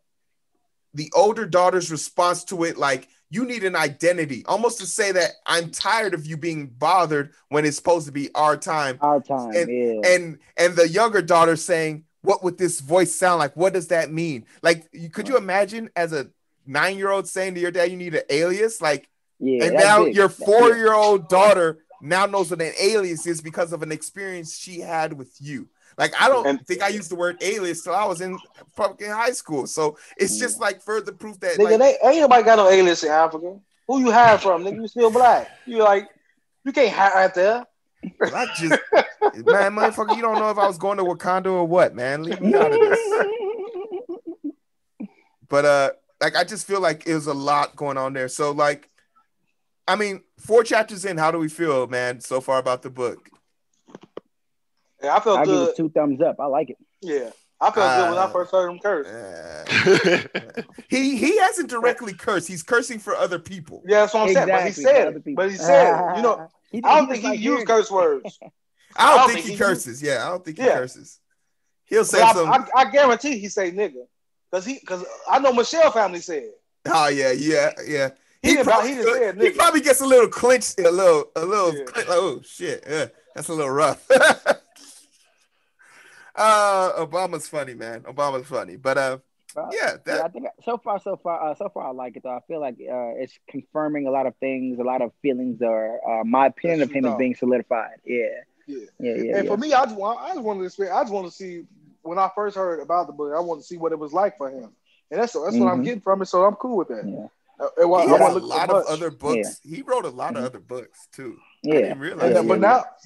older daughter's response to it, like, you need an identity, almost to say that I'm tired of you being bothered when it's supposed to be our time. And the younger daughter saying, what would this voice sound like? What does that mean? Like, could you imagine as a 9-year-old saying to your dad, you need an alias, like, Yeah, and that's now big. your That's 4-year-old daughter now knows what an alias is because of an experience she had with you. Like, I don't think I used the word alias till I was in fucking high school. So it's just like further proof that, nigga, like, ain't nobody got no alias in Africa. Who you hide from, nigga? You still black. You like, you can't hide out there. black just, man, motherfucker, you don't know if I was going to Wakanda or what, man. Leave me out of this. But like, I just feel like there's a lot going on there. So, like, I mean, 4 chapters in, how do we feel, man, so far about the book? Yeah, I felt I give good. it 2 thumbs up. I like it. Yeah, I felt good when I first heard him curse. He hasn't directly cursed. He's cursing for other people. Yeah, that's what I'm saying. But he said it. But he said it. You know, I don't think he used curse words. I don't think he curses. Yeah, I don't think he curses. He'll say something. I guarantee he say nigga, because I know Michelle family said. Oh yeah. He probably gets a little clenched, a little. Like, oh shit, that's a little rough. Obama's funny, man. Obama's funny, but I think so far I like it though. I feel like it's confirming a lot of things, a lot of feelings are my opinion of him is being solidified. And for me, I just wanted to see when I first heard about the book, I wanted to see what it was like for him, and that's what I'm getting from it. So I'm cool with that. He has a lot of other books. He wrote a lot of other books too. I didn't realize.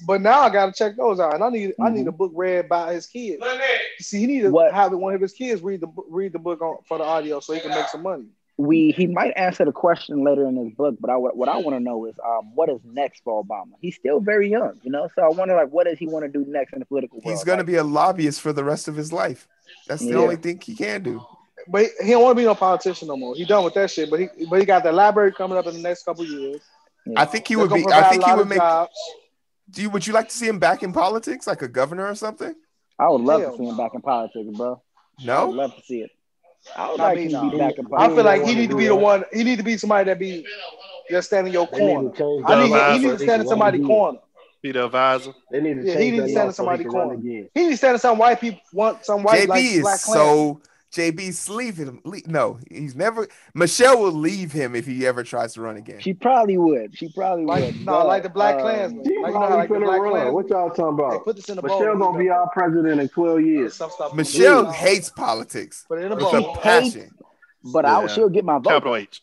But now I gotta check those out, and I need a book read by his kids. See, he need to have one of his kids read the book for the audio so he can make some money. He might answer the question later in his book, but what I want to know is what is next for Obama? He's still very young, you know. So I wonder, like, what does he want to do next in the political world? He's going to be a lobbyist for the rest of his life. That's the only thing he can do. But he don't want to be no politician no more. He done with that shit. But he got the library coming up in the next couple of years. I think he would be. I think he would make jobs. Would you like to see him back in politics, like a governor or something? I would love to see him back in politics, bro. No, I would love to see it. I would like him to be back in politics. I feel like he need to be the one. He need to be somebody that be just standing your corner. He need to stand in somebody's corner. Be the advisor. They need to he need to stand in somebody's corner. He need to stand in some white people. Some white JB like is black so. JB's leaving him. No, he's never. Michelle will leave him if he ever tries to run again. She probably would. would. No, like the Black Klansman. Like the Black Klansman. What y'all talking about? Hey, put this in the Michelle gonna be our president in 12 years. Michelle hates politics. Put it in the with a passion. But she'll get my vote. Capital H.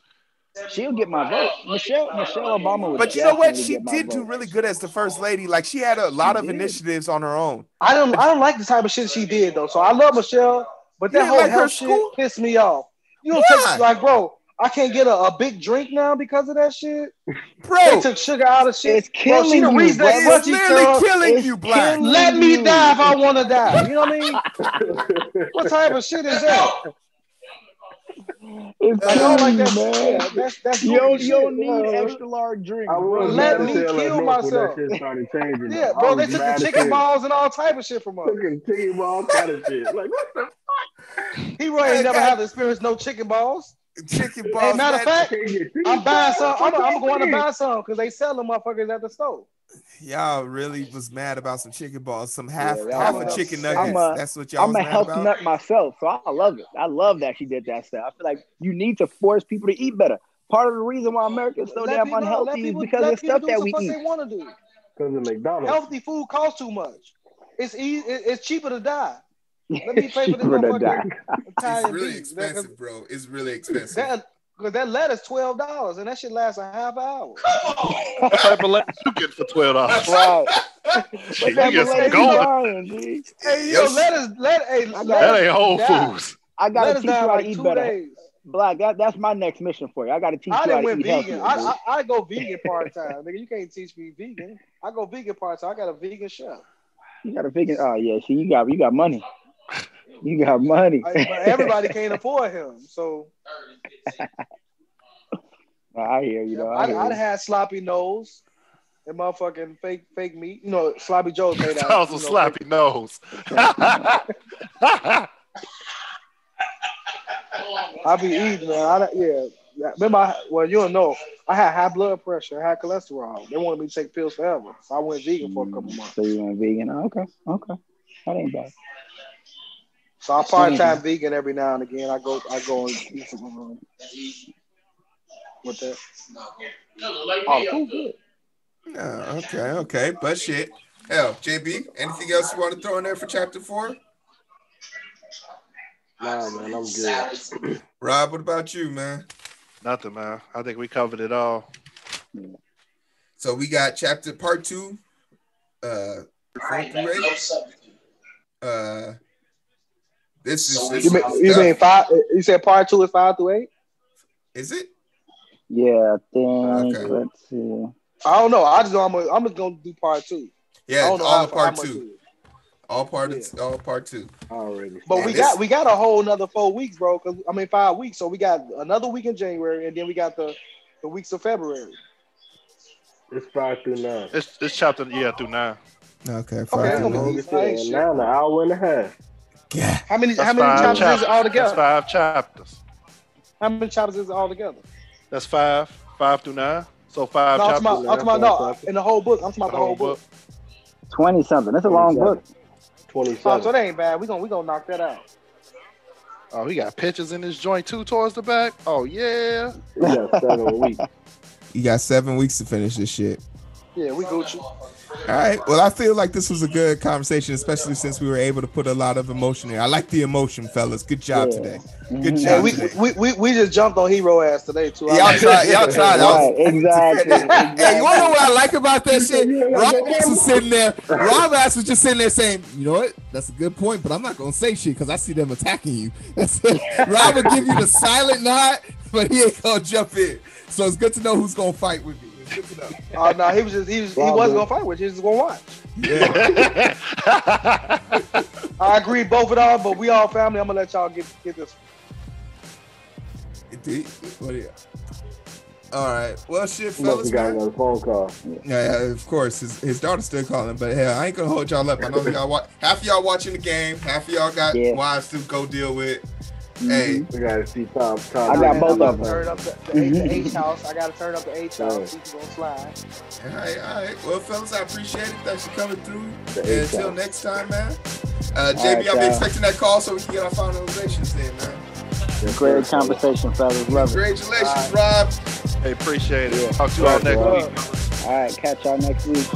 She'll get my vote. Michelle Obama would. But you know what? She did do really good as the first lady. Like, she had a lot of initiatives on her own. I don't like the type of shit she did though. So I love Michelle. But that whole health shit pissed me off. You don't take, like, bro, I can't get a big drink now because of that shit. Bro, they took sugar out of shit. It's killing you. It's literally killing you, Black. Let me die if I want to die. You know what I mean? What type of shit is that? It's killing like that, man. That's you don't need extra large drink. Let me kill myself. Yeah, bro, they took the chicken balls and all type of shit from us. Chicken balls, kind of shit. Like, what the fuck? He really never had to experience no chicken balls. Chicken balls. Hey, matter of fact, I'm buying some. I'm going to buy some because they sell them motherfuckers at the store. Y'all really was mad about some chicken balls, some half a chicken nuggets. That's what y'all I'm was a mad health about? nut myself, so I love it. I love that she did that stuff. I feel like you need to force people to eat better. Part of the reason why America is so damn unhealthy is because of the stuff that we eat. They want to do. Because of McDonald's. Healthy food costs too much. It's easy. It's cheaper to die. Let me pay for this It's really expensive, bro. It's really expensive. Because that lettuce $12 and that shit lasts a half hour. What type of lettuce you get for $12? Right. You get some going. Hey, yo, lettuce. That ain't Whole Foods. I gotta teach you how to eat better. Black, that's my next mission for you. I gotta teach you how to eat vegan. healthy. I go vegan part time. Nigga, you can't teach me vegan. I go vegan part time. I got a vegan chef. You got a vegan? Oh yeah, see, you got money. You got money. But everybody can't afford him, so. I hear you. Know, I'd have had sloppy nose and motherfucking fake meat. You know, sloppy Joe's made out. That was a sloppy nose. I be eating, man. Remember, you don't know. I had high blood pressure. I had cholesterol. They wanted me to take pills forever, so I went vegan for a couple months. So you went vegan? Okay. That ain't bad. So I'm part-time vegan every now and again. I go and eat some with that. Oh, the food good. Okay. But shit. Hell, JB, anything else you want to throw in there for chapter 4? Nah, man, I'm good. Rob, what about you, man? Nothing, man. I think we covered it all. So we got chapter part 2, 4 through 8. This is You mean 5? You said part 2 is 5 through 8? Is it? Yeah, I think. Okay. Let's see. I don't know. I just know I'm just gonna do part 2. Yeah, I don't know all how, of part how much 2. it is. All part 2. Already. But And we got a whole another 4 weeks, bro. 5 weeks. So we got another week in January, and then we got the weeks of February. It's 5 through 9. It's chapter through 9. Okay, Okay, fine. it's gonna be nice. Now an hour and a half. Yeah. How many That's chapters is it all That's together? 5 chapters. How many chapters is it all together? That's 5 through 9. So 5 No, I'm chapters. talking about in the whole book. I'm talking about the whole book. 20-something. That's a long book. 27. So that ain't bad. We gonna knock that out. Oh, he got pictures in his joint too towards the back. Oh yeah. We got 7 weeks. You got 7 weeks to finish this shit. Yeah, we Gucci. All right. Well, I feel like this was a good conversation, especially since we were able to put a lot of emotion in. I like the emotion, fellas. Good job today. Good Yeah, job today. we just jumped on Heero ass today too. Y'all tried. Right, exactly. Hey, you want to know what I like about that shit? Rob ass was sitting there. Rob ass was just sitting there saying, "You know what? That's a good point, but I'm not gonna say shit because I see them attacking you." That's it. Rob will give you the silent nod, but he ain't gonna jump in. So it's good to know who's gonna fight with me. It's good to know. Oh no, he wasn't gonna fight with you. He was just gonna watch. Yeah. I agree, both of y'all, but we all family. I'm gonna let y'all get this. What do you? All right. Well, shit, He must fellas. have got Man. another phone call. Yeah, of course. His daughter's still calling, but hell, I ain't gonna hold y'all up. I know y'all half of y'all watching the game, half of y'all got wives to go deal with. Hey, We gotta see Tom. I got both of them. Turn up the H house. I gotta turn up the H house. See if you gonna slide. all right. Well, fellas, I appreciate it. Thanks for coming through. The And H until house. next time, man. JB, I'll be expecting that call so we can get our finalizations in, man. Great conversation, fellas. Love it. Congratulations, Rob. Hey, appreciate it. Yeah. Talk to y'all next week. All right, catch y'all next week.